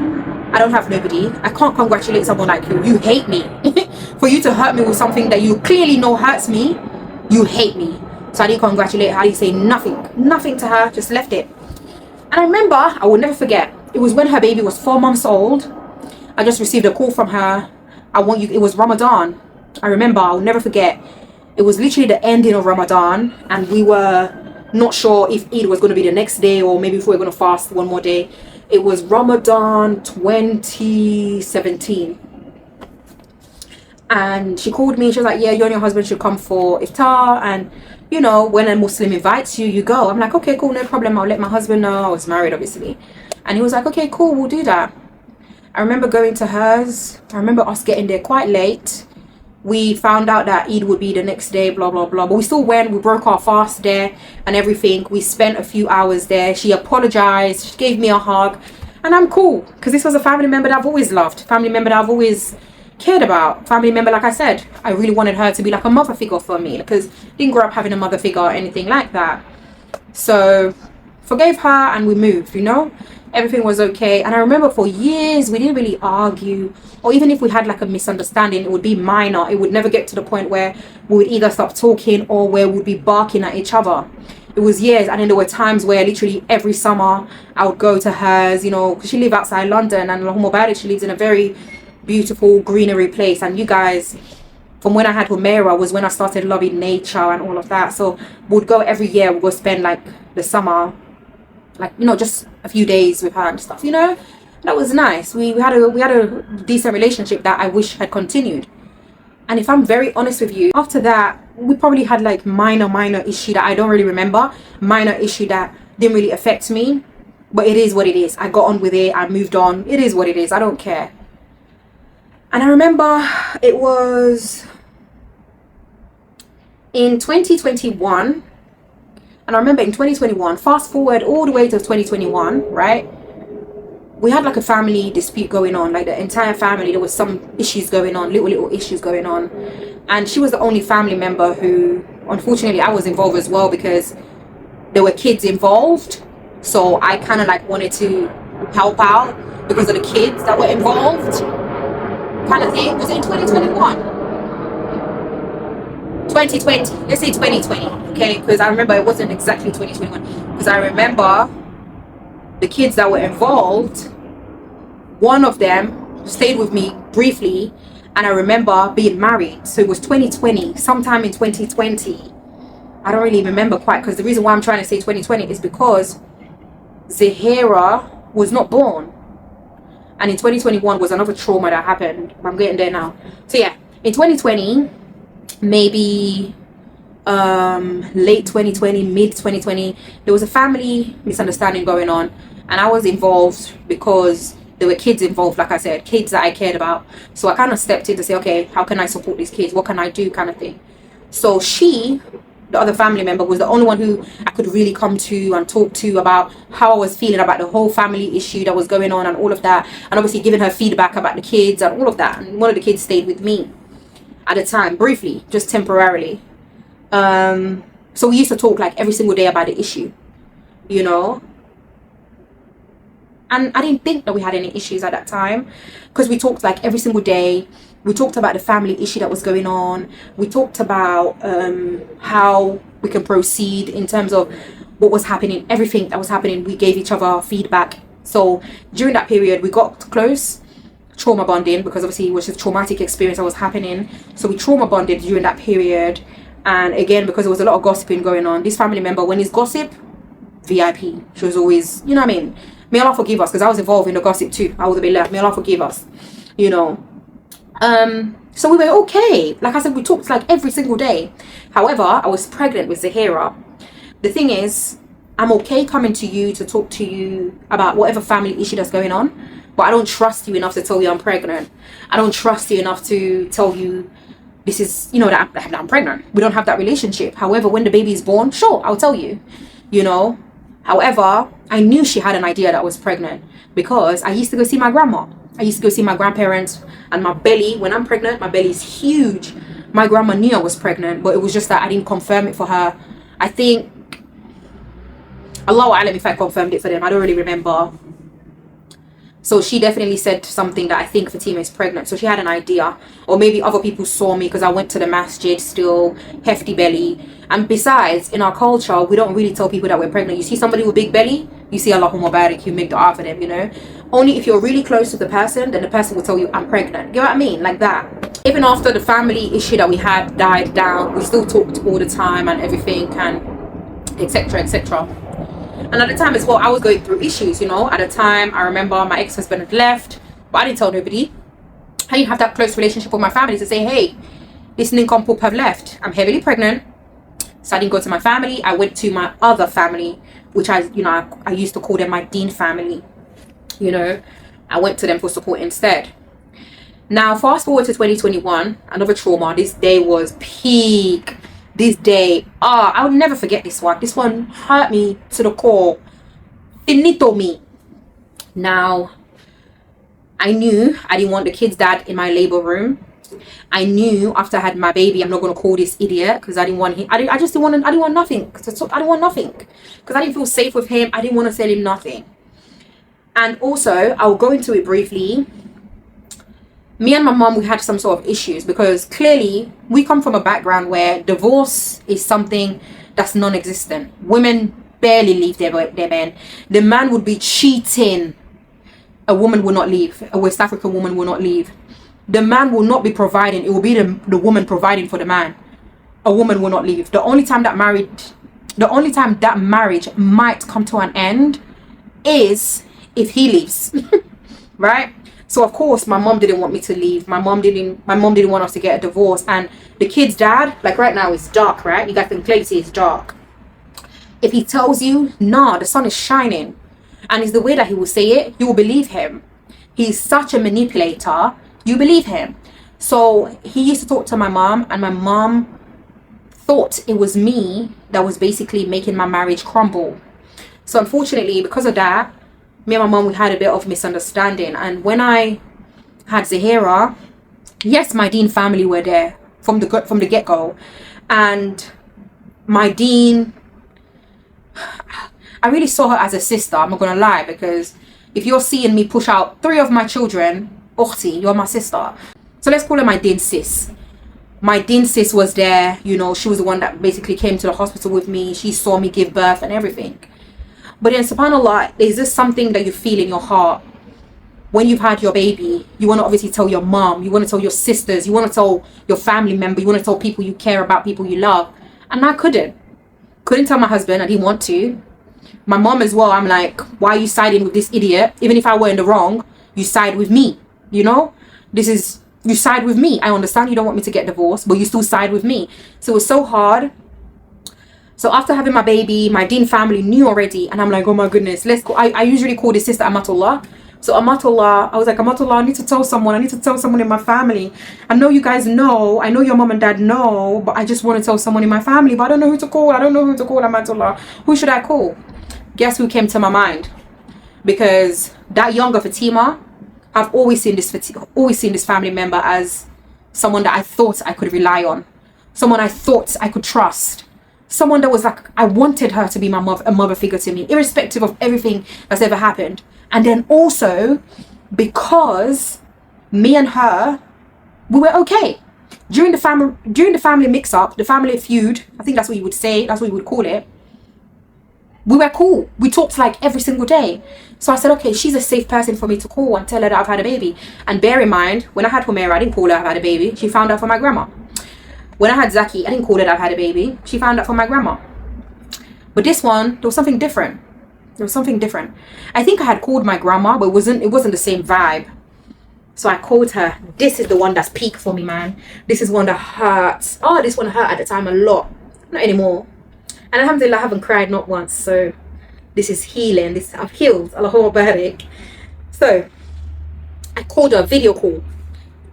Speaker 1: I don't have nobody. I can't congratulate someone like you. You hate me. For you to hurt me with something that you clearly know hurts me, you hate me. So I didn't congratulate her. I didn't say nothing to her. Just left it. And I remember, I will never forget, It was when her baby was 4 months old. I just received a call from her. It was Ramadan. I remember, I'll never forget. It was literally the ending of Ramadan, and we were not sure if Eid was going to be the next day or maybe if we were going to fast one more day. It was Ramadan 2017. And she called me. She was like, yeah, you and your husband should come for iftar, and you know, when a Muslim invites you, you go. I'm like, okay, cool, no problem. I'll let my husband know. I was married, obviously. And he was like, okay, cool, we'll do that. I remember going to hers. I remember us getting there quite late. We found out that Eid would be the next day, blah, blah, blah. But we still went. We broke our fast there and everything. We spent a few hours there. She apologized. She gave me a hug. And I'm cool, because this was a family member that I've always loved. Family member that I've always cared about. Family member, like I said, I really wanted her to be like a mother figure for me, because I didn't grow up having a mother figure or anything like that. So forgave her and we moved, you know. Everything was okay. And I remember for years we didn't really argue, or even if we had like a misunderstanding, it would be minor. It would never get to the point where we would either stop talking or where we'd be barking at each other. It was years. And then there were times where literally every summer I would go to hers, you know, because she lived outside London, and she lives in a very beautiful greenery place. And you guys, from when I had Humaira was when I started loving nature and all of that. So we'd go every year. We'd go spend like the summer, like, you know, just a few days with her and stuff, you know. That was nice. We had a decent relationship that I wish had continued. And if I'm very honest with you, after that we probably had like minor issue that I don't really remember, minor issue that didn't really affect me, but it is what it is. I got on with it. I moved on. It is what it is. I don't care. And I remember it was in 2021. And I remember in 2021, fast forward all the way to 2021, right? We had like a family dispute going on, like the entire family. There was some issues going on, little issues going on. And she was the only family member who, unfortunately, I was involved as well, because there were kids involved. So I kind of like wanted to help out because of the kids that were involved, kind of thing. Was it in 2021? 2020, let's say 2020, okay, because I remember it wasn't exactly 2021, because I remember the kids that were involved, one of them stayed with me briefly, and I remember being married. So it was 2020, sometime in 2020. I don't really remember quite, because the reason why I'm trying to say 2020 is because Zahira was not born, and in 2021 was another trauma that happened. I'm getting there now. So yeah, in 2020, maybe late 2020, mid 2020, there was a family misunderstanding going on, and I was involved because there were kids involved, like I said, kids that I cared about. So I kind of stepped in to say, okay, how can I support these kids, what can I do, kind of thing. So she, the other family member, was the only one who I could really come to and talk to about how I was feeling about the whole family issue that was going on and all of that, and obviously giving her feedback about the kids and all of that. And one of the kids stayed with me at the time, briefly, just temporarily. So we used to talk like every single day about the issue, you know. And I didn't think that we had any issues at that time, because we talked like every single day. We talked about the family issue that was going on. We talked about how we can proceed in terms of what was happening, everything that was happening. We gave each other feedback. So during that period, we got close. Trauma bonding, because obviously it was a traumatic experience that was happening. So we trauma bonded during that period. And again, because there was a lot of gossiping going on, this family member, when it's gossip, VIP. She was always, you know what I mean? May Allah forgive us, because I was involved in the gossip too. I would have been left. May Allah forgive us, you know. So we were okay. Like I said, we talked like every single day. However, I was pregnant with Zahira. The thing is, I'm okay coming to you to talk to you about whatever family issue that's going on, but I don't trust you enough to tell you I'm pregnant. I don't trust you enough to tell you this is, you know, that I'm pregnant. We don't have that relationship. However, when the baby is born, sure, I'll tell you, you know. However, I knew she had an idea that I was pregnant, because I used to go see my grandma. I used to go see my grandparents, and my belly, when I'm pregnant, my belly is huge. My grandma knew I was pregnant, but it was just that I didn't confirm it for her. I think, Allahu Alam if I confirmed it for them. I don't really remember. So she definitely said something that I think Fatima is pregnant. So she had an idea. Or maybe other people saw me because I went to the masjid still, hefty belly. And besides, in our culture, we don't really tell people that we're pregnant. You see somebody with big belly, you see Allahumma barik, you make dua for them, you know. Only if you're really close to the person, then the person will tell you, I'm pregnant. You know what I mean? Like that. Even after the family issue that we had died down, we still talked all the time and everything, and etc, etc. And at the time as well, I was going through issues, you know. At the time, I remember my ex-husband had left, but I didn't tell nobody. I didn't have that close relationship with my family to say, hey, this nincompoop have left. I'm heavily pregnant. So I didn't go to my family. I went to my other family, which I used to call them my Dean family. You know, I went to them for support instead. Now, fast forward to 2021, another trauma. This day was peak. This day, I'll never forget this one. This one hurt me to the core. Finito me. Now, I knew I didn't want the kid's dad in my labor room. I knew after I had my baby, I'm not going to call this idiot because I didn't want him. I didn't want nothing. I didn't want nothing because I didn't feel safe with him. I didn't want to tell him nothing. And also, I'll go into it briefly. Me and my mom, we had some sort of issues because clearly we come from a background where divorce is something that's non-existent. Women barely leave their men. The man would be cheating. A woman will not leave. A West African woman will not leave. The man will not be providing. It will be the woman providing for the man. A woman will not leave. The only time that marriage might come to an end is if he leaves. Right? So of course my mom didn't want me to leave. My mom didn't want us to get a divorce. And the kid's dad, like right now, it's dark, right? You guys can clearly see it's dark. If he tells you, nah, the sun is shining, and it's the way that he will say it, you will believe him. He's such a manipulator, you believe him. So he used to talk to my mom, and my mom thought it was me that was basically making my marriage crumble. So unfortunately, because of that, me and my mom, we had a bit of misunderstanding. And when I had Zahira, yes, my Dean family were there from the get-go. And my Dean, I really saw her as a sister, I'm not gonna lie, because if you're seeing me push out 3 of my children, Ukhti, you're my sister. So let's call her my Dean sis. My Dean sis was there, you know, she was the one that basically came to the hospital with me. She saw me give birth and everything. But then, subhanAllah, there's just something that you feel in your heart when you've had your baby. You want to obviously tell your mom, you want to tell your sisters, you want to tell your family member, you want to tell people you care about, people you love. And I couldn't tell my husband. I didn't want to. My mom as well, I'm like, why are you siding with this idiot? Even if I were in the wrong, you side with me, you know? You side with me. I understand you don't want me to get divorced, but you still side with me. So it was so hard. So after having my baby, my Dean family knew already, and I'm like, oh my goodness, let's go. I usually call this sister Amatullah. So Amatullah, I was like, Amatullah, I need to tell someone. I need to tell someone in my family. I know you guys know. I know your mom and dad know, but I just want to tell someone in my family, but I don't know who to call. I don't know who to call, Amatullah. Who should I call? Guess who came to my mind? Because that younger Fatima, I've always seen this family member as someone that I thought I could rely on, someone I thought I could trust, someone that was like, I wanted her to be a mother figure to me, irrespective of everything that's ever happened. And then also because me and her, we were okay during the family mix-up, the family feud. I think that's what you would say. That's what you would call it. We were cool. We talked like every single day. So I said, okay, she's a safe person for me to call and tell her that I've had a baby. And bear in mind, when I had Humaira, I didn't call her I've had a baby. She found out from my grandma. When I had Zaki, I didn't call her that I've had a baby. She found out from my grandma. But this one, there was something different. There was something different. I think I had called my grandma, but it wasn't the same vibe. So I called her. This is the one that's peak for me, man. This is one that hurts. Oh, this one hurt at the time a lot. Not anymore. And alhamdulillah, I haven't cried not once. So this is healing. I've healed. Allahu barik. So I called her video call.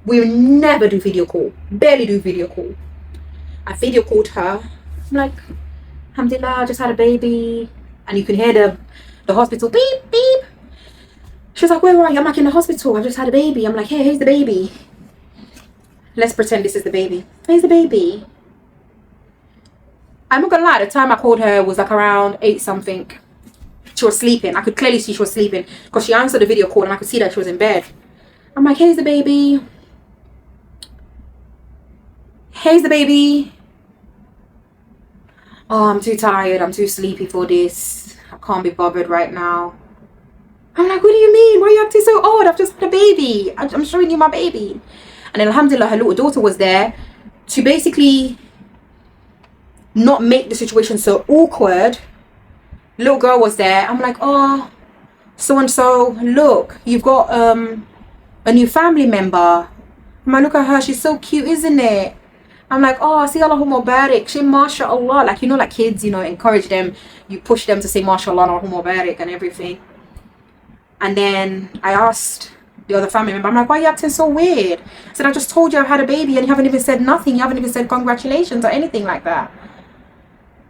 Speaker 1: We never do video call. Barely do video call. I video called her. I'm like, alhamdulillah, I just had a baby. And you can hear the hospital beep, beep. She was like, where are you? I'm like, in the hospital. I just had a baby. I'm like, hey, here's the baby. Let's pretend this is the baby. Here's the baby. I'm not gonna lie, the time I called her was like around 8 something. She was sleeping. I could clearly see she was sleeping because she answered the video call and I could see that she was in bed. I'm like, here's the baby. Here's the baby. Oh, I'm too tired. I'm too sleepy for this. I can't be bothered right now. I'm like, what do you mean? Why are you acting so odd? I've just had a baby. I'm showing you my baby. And then alhamdulillah, her little daughter was there to basically not make the situation so awkward. Little girl was there. I'm like, oh, so and so, look, you've got a new family member. I'm like, look at her, she's so cute, isn't it? I'm like, oh, see, Allahumma barik, she mashallah. Like, you know, like kids, you know, encourage them, you push them to say mashallah, Allahumma barik and everything. And then I asked the other family member, I'm like, why are you acting so weird? I said, I just told you I've had a baby and you haven't even said nothing. You haven't even said congratulations or anything like that.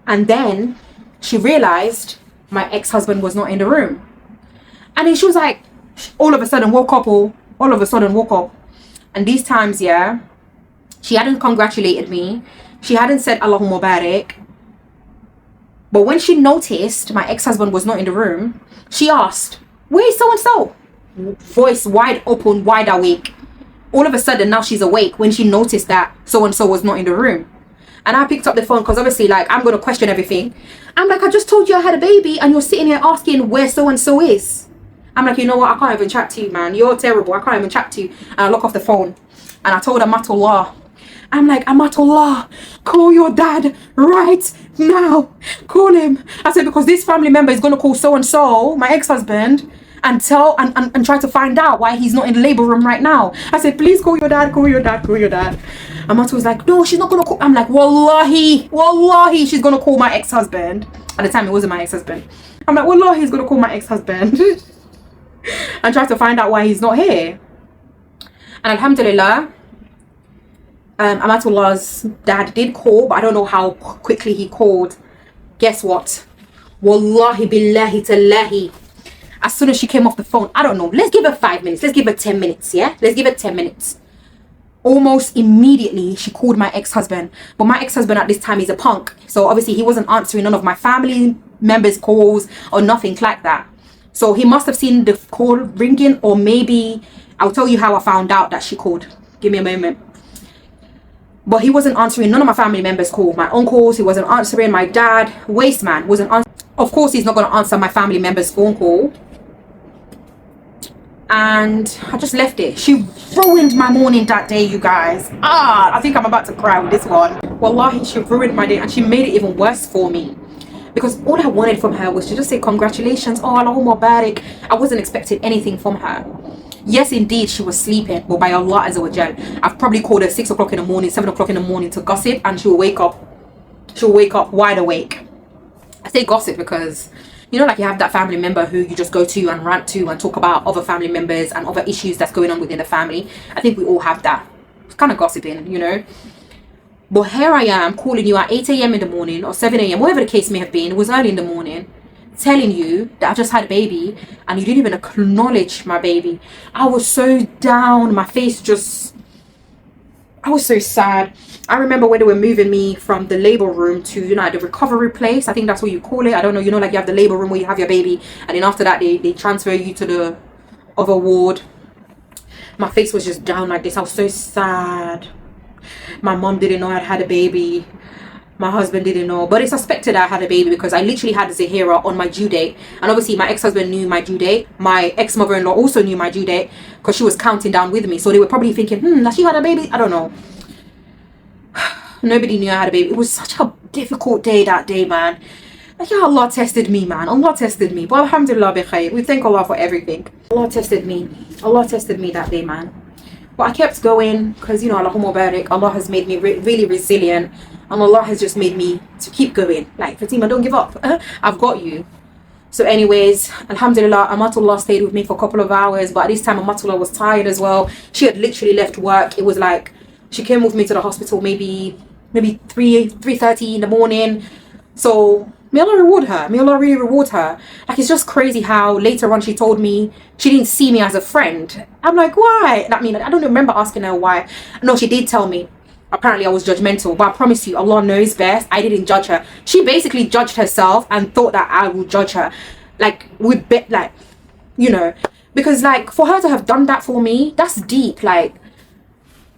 Speaker 1: And then she realized my ex-husband was not in the room. And then she was like, all of a sudden woke up. And these times, yeah, she hadn't congratulated me. She hadn't said Allahumma barik. But when she noticed my ex-husband was not in the room, she asked, where's so-and-so? Voice wide open, wide awake. All of a sudden, now she's awake when she noticed that so-and-so was not in the room. And I picked up the phone because obviously, like, I'm going to question everything. I'm like, I just told you I had a baby and you're sitting here asking where so-and-so is. I'm like, you know what? I can't even chat to you, man. You're terrible. I can't even chat to you. And I lock off the phone. And I told Amatullah. I'm like, Amatullah, call your dad right now. Call him. I said, because this family member is going to call so-and-so, my ex-husband, and try to find out why he's not in the labor room right now. I said, please call your dad, call your dad, call your dad. And Matu was like, no, she's not going to call. I'm like, wallahi, she's going to call my ex-husband. At the time, it wasn't my ex-husband. I'm like, wallahi, he's going to call my ex-husband. And try to find out why he's not here. And alhamdulillah, Amatullah's dad did call, but I don't know how quickly he called. Guess what? Wallahi billahi tallahi. As soon as she came off the phone, I don't know, let's give her 5 minutes. Let's give her 10 minutes, yeah? Let's give her 10 minutes. Almost immediately, she called my ex-husband. But my ex-husband at this time is a punk. So obviously, he wasn't answering none of my family members' calls or nothing like that. So he must have seen the call ringing, or maybe I'll tell you how I found out that she called. Give me a moment. But he wasn't answering none of my family members' call. My uncles, he wasn't answering. My dad, waste man, wasn't answering. Of course, he's not going to answer my family members' phone call. And I just left it. She ruined my morning that day, you guys. I think I'm about to cry with this one. Wallahi, she ruined my day and she made it even worse for me. Because all I wanted from her was to just say congratulations. Oh, Allahumma barik. I wasn't expecting anything from her. Yes, indeed, she was sleeping. But by Allah Azza wa Jal, I've probably called her 6 o'clock in the morning, 7 o'clock in the morning to gossip. And she'll wake up. She'll wake up wide awake. I say gossip because, you know, like you have that family member who you just go to and rant to and talk about other family members and other issues that's going on within the family. I think we all have that. It's kind of gossiping, you know. But here I am calling you at 8 a.m. in the morning or 7 a.m. whatever the case may have been. It was early in the morning, telling you that I just had a baby and you didn't even acknowledge my baby. I was so down. My face just, I was so sad. I remember when they were moving me from the labor room to, you know, the recovery place. I think that's what you call it. I don't know. You know, like you have the labor room where you have your baby. And then after that, they transfer you to the other ward. My face was just down like this. I was so sad. My mom didn't know I'd had a baby. My husband didn't know. But they suspected I had a baby because I literally had Zahira on my due date. And obviously my ex-husband knew my due date. My ex-mother-in-law also knew my due date because she was counting down with me. So they were probably thinking, has she had a baby? I don't know. Nobody knew I had a baby. It was such a difficult day that day, man. Like, yeah, Allah tested me, man. Allah tested me. But alhamdulillah bi khair. We thank Allah for everything. Allah tested me. Allah tested me that day, man. But I kept going because, you know, Allahumma barik, Allah has made me really resilient. And Allah has just made me to keep going. Like, Fatima, don't give up. I've got you. So anyways, alhamdulillah, Amatullah stayed with me for a couple of hours. But at this time, Amatullah was tired as well. She had literally left work. It was like, she came with me to the hospital maybe 3:30 in the morning. So may Allah reward her. May Allah really reward her. Like, it's just crazy how later on she told me she didn't see me as a friend. I'm like, why? I mean, I don't remember asking her why. No, she did tell me. Apparently I was judgmental, but I promise you, Allah knows best. I didn't judge her. She basically judged herself and thought that I would judge her. Like, like, you know, because like for her to have done that for me, that's deep. Like,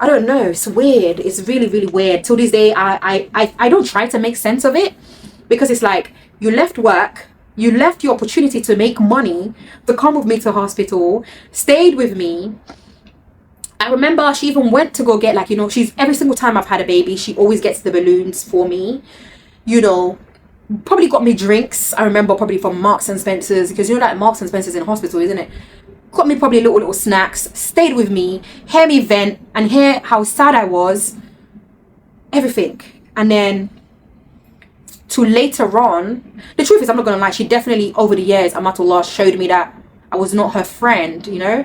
Speaker 1: I don't know. It's weird. It's really, really weird. Till this day, I don't try to make sense of it. Because it's like, you left work, You left your opportunity to make money to come with me to hospital, stayed with me. I remember she even went to go get, like, you know, she's, every single time I've had a baby, she always gets the balloons for me, you know, probably got me drinks. I remember probably from Marks and Spencer's, because you know that Marks and Spencer's in hospital, isn't it? Got me probably little snacks, stayed with me, hear me vent and hear how sad I was, everything. And then to later on, the truth is, I'm not gonna lie, she definitely over the years, Amatullah, showed me that I was not her friend, you know.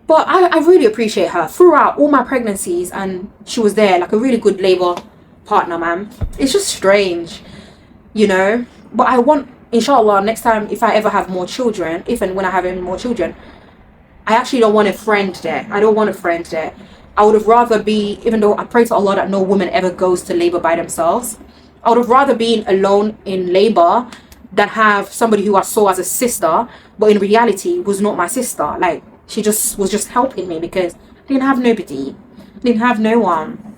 Speaker 1: But I really appreciate her throughout all my pregnancies, and she was there, like a really good labor partner, man. It's just strange, you know. But I want, inshallah, next time if I ever have more children, if and when I have any more children, I actually don't want a friend there. I don't want a friend there. I would have rather be, even though I pray to Allah that no woman ever goes to labor by themselves, I would have rather been alone in labor than have somebody who I saw as a sister, but in reality was not my sister. Like, she just was just helping me because I didn't have nobody. I didn't have no one.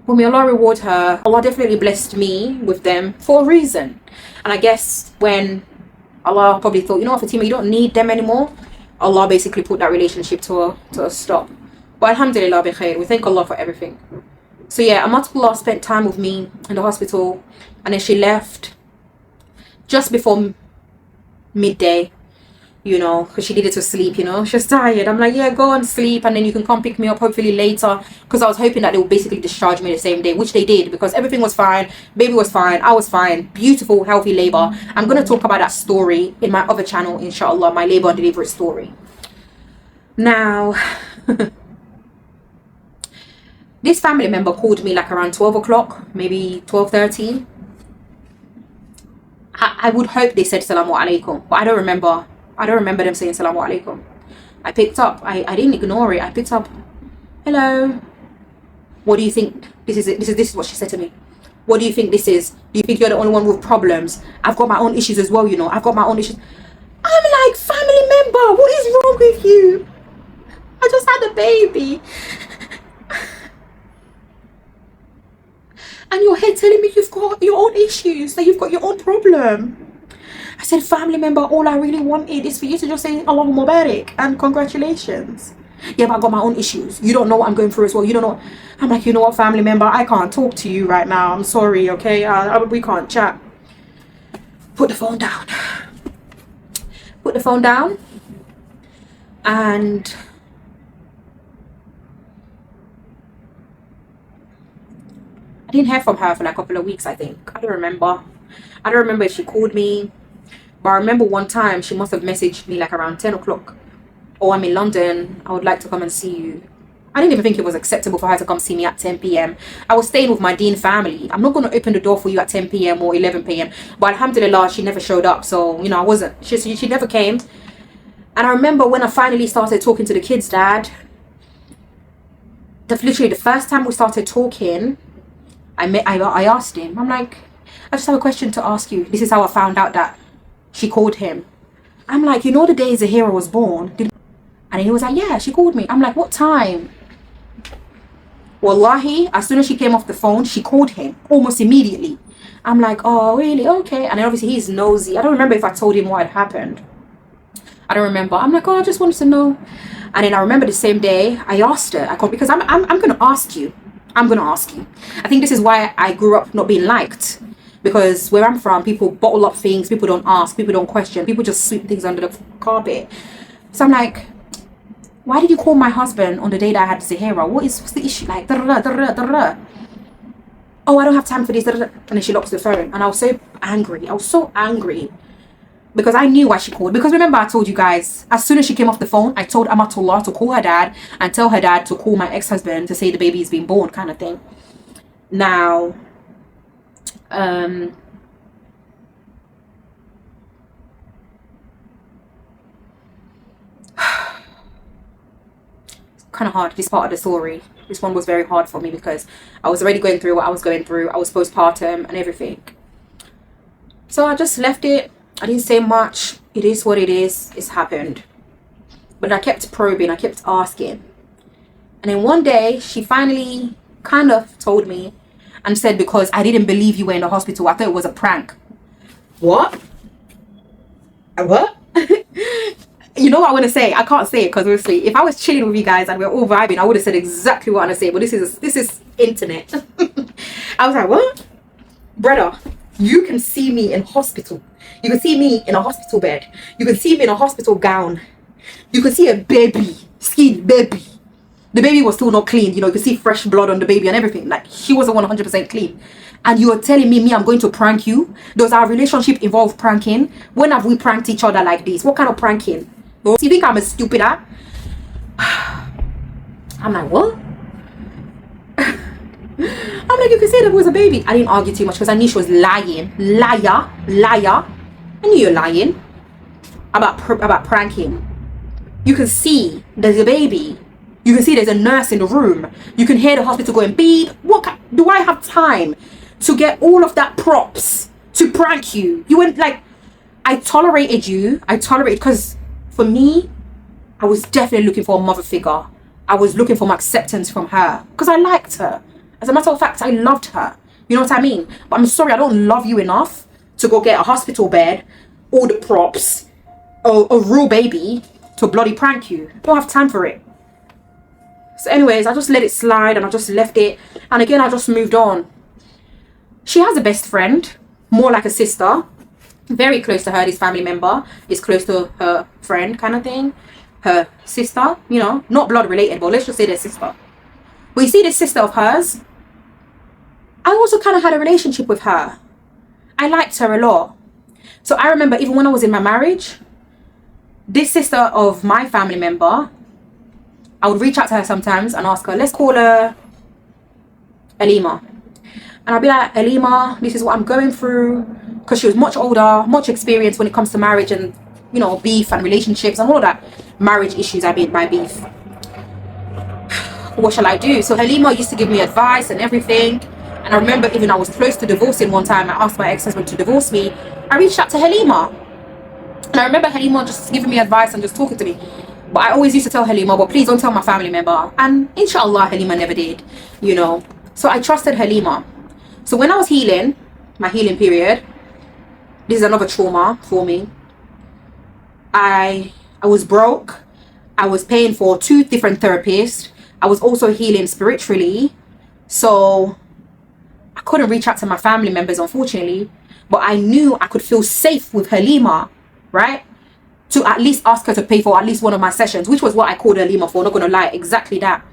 Speaker 1: But may Allah reward her. Allah definitely blessed me with them for a reason. And I guess when Allah probably thought, you know what, Fatima, you don't need them anymore, Allah basically put that relationship to a stop. But alhamdulillah bi khair. We thank Allah for everything. So yeah, Amatullah spent time with me in the hospital, and then she left just before midday, you know, because she needed to sleep, you know. She was tired. I'm like, yeah, go and sleep, and then you can come pick me up hopefully later, because I was hoping that they would basically discharge me the same day, which they did, because everything was fine. Baby was fine. I was fine. Beautiful, healthy labor. I'm going to talk about that story in my other channel, inshallah, my labor and delivery story. Now, this family member called me like around 12 o'clock, maybe 12:30. I would hope they said Asalamu alaikum, but I don't remember. I don't remember them saying Asalamu alaikum. I picked up. I didn't ignore it. I picked up. Hello. What do you think this is? This is what she said to me. What do you think this is? Do you think you're the only one with problems? I've got my own issues as well, you know. I've got my own issues. I'm like, family member, what is wrong with you? I just had a baby. And you're here telling me you've got your own issues, that you've got your own problem. I said, family member, all I really wanted is for you to just say Allahu Mubarak and congratulations. Yeah, but I got my own issues. You don't know what I'm going through as well. You don't know. I'm like, you know what, family member, I can't talk to you right now. I'm sorry, okay? We can't chat. Put the phone down. Put the phone down. And I didn't hear from her for like a couple of weeks, I think. I don't remember if she called me. But I remember one time she must have messaged me like around 10 o'clock. Oh, I'm in London. I would like to come and see you. I didn't even think it was acceptable for her to come see me at 10 p.m. I was staying with my Dean family. I'm not going to open the door for you at 10 p.m. or 11 p.m. But alhamdulillah, she never showed up. So, you know, I wasn't. She never came. And I remember when I finally started talking to the kids' dad, literally the first time we started talking, I asked him, I'm like, I just have a question to ask you. This is how I found out that she called him. I'm like, you know the day Zahira was born? And he was like, yeah, she called me. I'm like, what time? Wallahi, as soon as she came off the phone, she called him almost immediately. I'm like, oh, really? Okay. And then obviously he's nosy. I don't remember if I told him what had happened. I don't remember. I'm like, oh, I just wanted to know. And then I remember the same day I asked her, because I'm going to ask you. I'm going to ask you. I think this is why I grew up not being liked. Because where I'm from, people bottle up things. People don't ask. People don't question. People just sweep things under the carpet. So I'm like, why did you call my husband on the day that I had Zahira? What's the issue? Like, oh, I don't have time for this. And then she locks the phone. And I was so angry. I was so angry. Because I knew why she called. Because remember I told you guys, as soon as she came off the phone, I told Amatullah to call her dad and tell her dad to call my ex-husband to say the baby is being born, kind of thing. Now, kind of hard, this part of the story. This one was very hard for me because I was already going through what I was going through. I was postpartum and everything. So I just left it. I didn't say much. It is what it is. It's happened. But I kept probing. I kept asking. And then one day, she finally kind of told me and said, because I didn't believe you were in the hospital, I thought it was a prank. What? What? You know what I want to say? I can't say it because obviously, if I was chilling with you guys and we're all vibing, I would have said exactly what I want to say. But this is internet. I was like, what, brother? You can see me in hospital. You can see me in a hospital bed. You can see me in a hospital gown. You can see a baby, skin baby. The baby was still not clean. You know, you can see fresh blood on the baby and everything. Like, she wasn't 100% clean. And you are telling me, I'm going to prank you? Does our relationship involve pranking? When have we pranked each other like this? What kind of pranking? So you think I'm a stupid, huh? I'm like, what? I'm like, you can say that was a baby. I didn't argue too much because I knew she was lying. Liar. I knew you're lying about pranking. You can see there's a baby. You can see there's a nurse in the room. You can hear the hospital going beep. Do I have time to get all of that props to prank you? You went like, I tolerated you. I tolerated because for me, I was definitely looking for a mother figure. I was looking for my acceptance from her because I liked her. As a matter of fact, I loved her. You know what I mean? But I'm sorry, I don't love you enough to go get a hospital bed, all the props, a real baby to bloody prank you. I don't have time for it. So anyways, I just let it slide and I just left it. And again, I just moved on. She has a best friend, more like a sister. Very close to her, this family member is close to her friend kind of thing. Her sister, you know, not blood related, but let's just say their sister. But you see this sister of hers, I also kind of had a relationship with her. I liked her a lot. So I remember even when I was in my marriage, this sister of my family member, I would reach out to her sometimes and ask her, let's call her Alima. And I'd be like, Alima, this is what I'm going through. Because she was much older, much experience when it comes to marriage and, you know, beef and relationships and all of that. Marriage issues, I mean, my beef. What shall I do? So Halima used to give me advice and everything. And I remember even I was close to divorcing one time. I asked my ex-husband to divorce me. I reached out to Halima. And I remember Halima just giving me advice and just talking to me. But I always used to tell Halima, but please don't tell my family member. And inshallah, Halima never did, you know. So I trusted Halima. So when I was healing, my healing period, this is another trauma for me. I was broke. I was paying for 2 different therapists. I was also healing spiritually. So I couldn't reach out to my family members, unfortunately. But I knew I could feel safe with Halima, right? To at least ask her to pay for at least one of my sessions, which was what I called Halima for, not gonna lie, exactly that.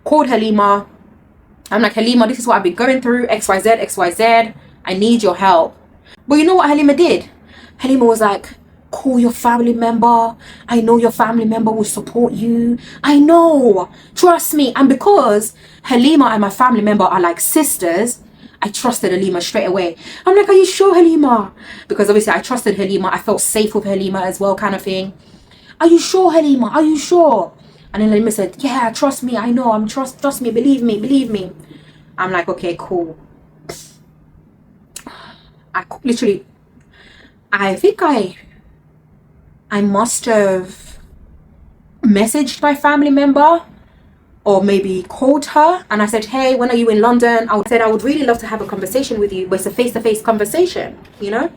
Speaker 1: Called Halima. I'm like, Halima, this is what I've been going through, XYZ. I need your help. But you know what Halima did? Halima was like, call your family member. I know your family member will support you. I know. Trust me. And because Halima and my family member are like sisters, I trusted Halima straight away. I'm like, are you sure, Halima? Because obviously I trusted Halima. I felt safe with Halima as well, kind of thing. Are you sure, Halima? Are you sure? And then Halima said, yeah, trust me. I know. Trust me. Believe me. I'm like, okay, cool. I think I must have messaged my family member or maybe called her and I said, hey, when are you in London? I said I would really love to have a conversation with you, but it's a face-to-face conversation, you know?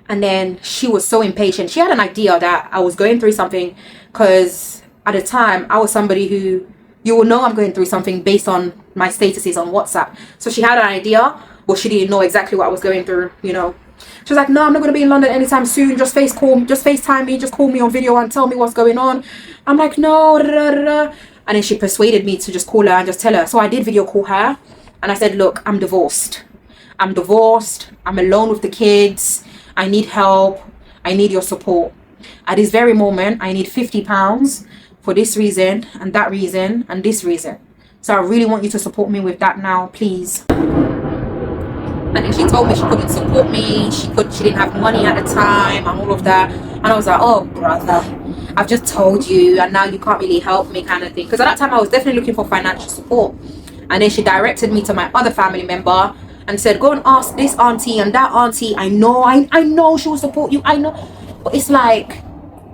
Speaker 1: And then she was so impatient. She had an idea that I was going through something because at the time I was somebody who, you will know I'm going through something based on my statuses on WhatsApp. So she had an idea, but she didn't know exactly what I was going through, you know? She was like, no, I'm not going to be in London anytime soon. Just FaceTime me. Just call me on video and tell me what's going on. I'm like, no. And then she persuaded me to just call her and just tell her. So I did video call her. And I said, look, I'm divorced. I'm alone with the kids. I need help. I need your support. At this very moment, I need £50 for this reason and that reason and this reason. So I really want you to support me with that now, please. And then she told me she couldn't support me, she didn't have money at the time and all of that. And I was like, oh brother, I've just told you and now you can't really help me, kind of thing. Because at that time I was definitely looking for financial support. And then she directed me to my other family member and said, go and ask this auntie and that auntie. I know she will support you, I know. But it's like,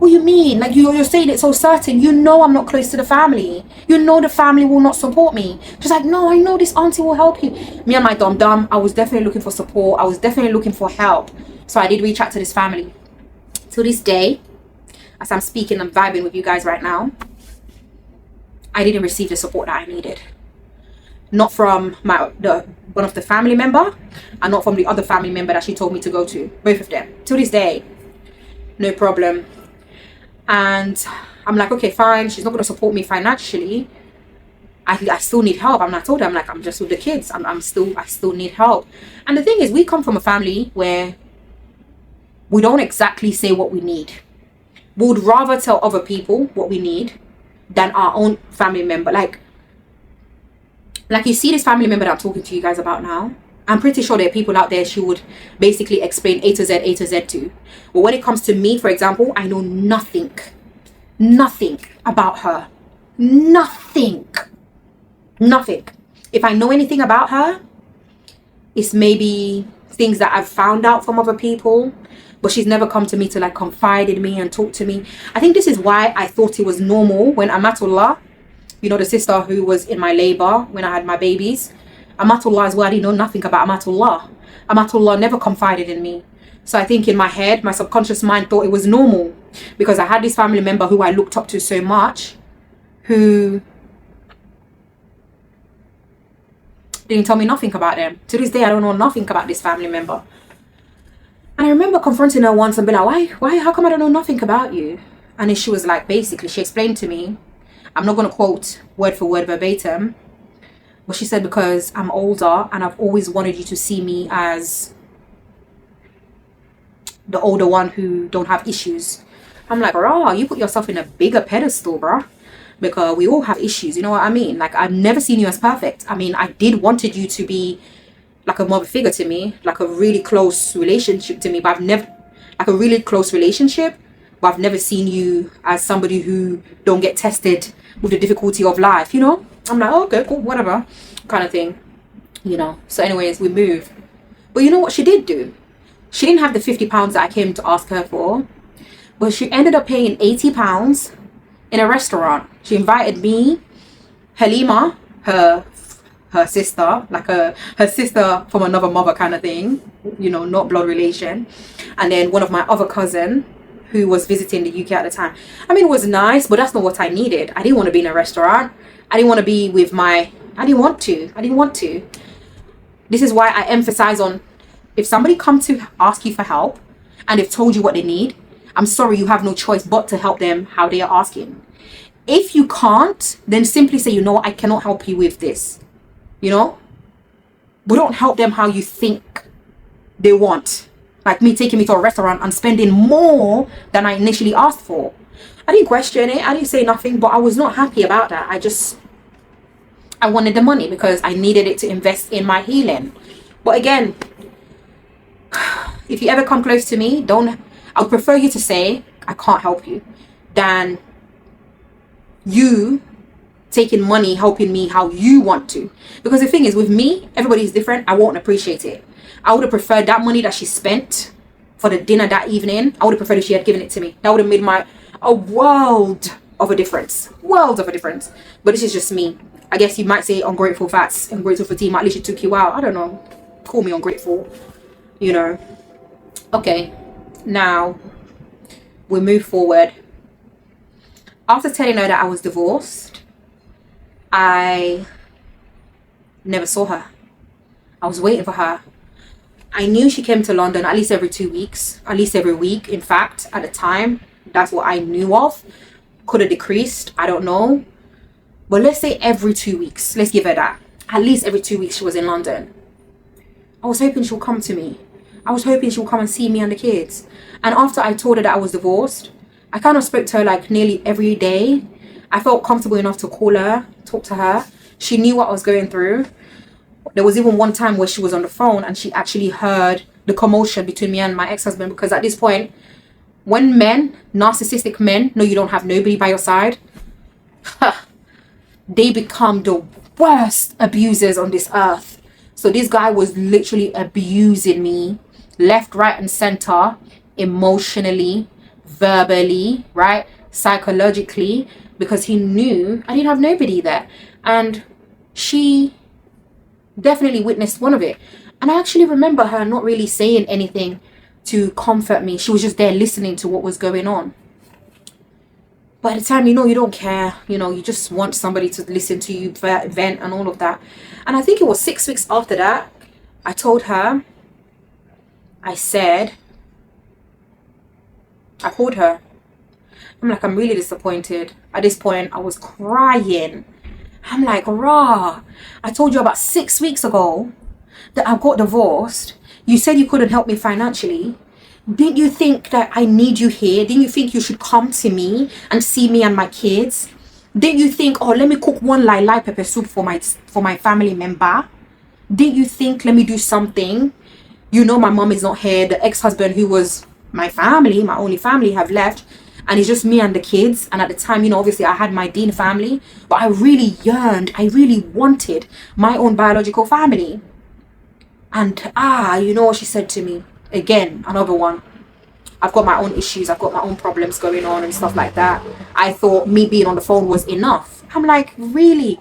Speaker 1: what do you mean? Like, you're saying it so certain. You know I'm not close to the family. You know the family will not support me. She's like, no, I know this auntie will help you. Me and my dum-dum, I was definitely looking for support. I was definitely looking for help. So I did reach out to this family. To this day, as I'm speaking and vibing with you guys right now, I didn't receive the support that I needed. Not from one of the family member, and not from the other family member that she told me to go to. Both of them. To this day, no problem. And I'm like, okay, fine. She's not going to support me financially. I still need help. I told her, I'm just with the kids. I still need help. And the thing is, we come from a family where we don't exactly say what we need. We would rather tell other people what we need than our own family member. Like you see this family member that I'm talking to you guys about now. I'm pretty sure there are people out there she would basically explain A to Z to. But when it comes to me, for example, I know nothing about her. Nothing. If I know anything about her, it's maybe things that I've found out from other people, but she's never come to me to like confide in me and talk to me. I think this is why I thought it was normal when Amatullah, you know, the sister who was in my labor when I had my babies, Amatullah as well, I didn't know nothing about Amatullah. Amatullah never confided in me. So I think in my head, my subconscious mind thought it was normal because I had this family member who I looked up to so much, who didn't tell me nothing about them. To this day, I don't know nothing about this family member. And I remember confronting her once and being like, why, how come I don't know nothing about you? And then she was like, basically, she explained to me, I'm not going to quote word for word verbatim, but she said, because I'm older and I've always wanted you to see me as the older one who don't have issues. I'm like, bro, you put yourself in a bigger pedestal, bro, because we all have issues. You know what I mean? Like, I've never seen you as perfect. I mean, I did wanted you to be like a mother figure to me, like a really close relationship to me, but I've never, like a really close relationship, but I've never seen you as somebody who don't get tested with the difficulty of life, you know? I'm like, oh, okay, cool, whatever, kind of thing, you know? So anyways, we moved. But you know what she did do? She didn't have the £50 that I came to ask her for, but she ended up paying £80 in a restaurant. She invited me, Halima, her sister, like her sister from another mother kind of thing, you know, not blood relation, and then one of my other cousin who was visiting the UK at the time. I mean, it was nice, but that's not what I needed. I didn't want to be in a restaurant. I didn't want to be with I didn't want to. This is why I emphasize on, if somebody comes to ask you for help and they've told you what they need, I'm sorry, you have no choice but to help them how they are asking. If you can't, then simply say, you know what, I cannot help you with this. You know, but don't help them how you think they want. Like me taking me to a restaurant and spending more than I initially asked for. I didn't question it. I didn't say nothing, but I was not happy about that. I wanted the money because I needed it to invest in my healing. But again, if you ever come close to me, I would prefer you to say, I can't help you, than you taking money, helping me how you want to. Because the thing is, with me, everybody's different. I won't appreciate it. I would have preferred that money that she spent for the dinner that evening. I would have preferred if she had given it to me. That would have made a world of a difference. But this is just me. I guess you might say ungrateful fats, ungrateful for team. At least she took you out. I don't know. Call me ungrateful. You know. Okay. Now, we move forward. After telling her that I was divorced, I never saw her. I was waiting for her. I knew she came to London at least every 2 weeks, at least every week. In fact, at the time, that's what I knew of. Could have decreased, I don't know. But let's say every 2 weeks. Let's give her that. At least every 2 weeks she was in London. I was hoping she'll come to me. I was hoping she'll come and see me and the kids. And after I told her that I was divorced, I kind of spoke to her like nearly every day. I felt comfortable enough to call her, talk to her. She knew what I was going through. There was even one time where she was on the phone and she actually heard the commotion between me and my ex-husband, because at this point, when narcissistic men know you don't have nobody by your side, they become the worst abusers on this earth. So this guy was literally abusing me left, right and center, emotionally, verbally, right, psychologically, because he knew I didn't have nobody there. And she definitely witnessed one of it. And I actually remember her not really saying anything to comfort me. She was just there listening to what was going on. By the time, you don't care, you just want somebody to listen to you vent and all of that. And I think it was 6 weeks after that, I told her, I called her. I'm like, I'm really disappointed. At this point, I was crying. I'm like, rah, I told you about 6 weeks ago that I got divorced. You said you couldn't help me financially. Didn't you think that I need you here? Didn't you think you should come to me and see me and my kids? Didn't you think, oh, let me cook one lai pepper soup for my family member? Didn't you think, let me do something? My mom is not here. The ex-husband, who was my family, my only family, have left. And it's just me and the kids. And at the time, obviously I had my Dean family. But I really yearned, I really wanted my own biological family. And what she said to me? Again, another one. I've got my own issues. I've got my own problems going on and stuff like that. I thought me being on the phone was enough. I'm like, really?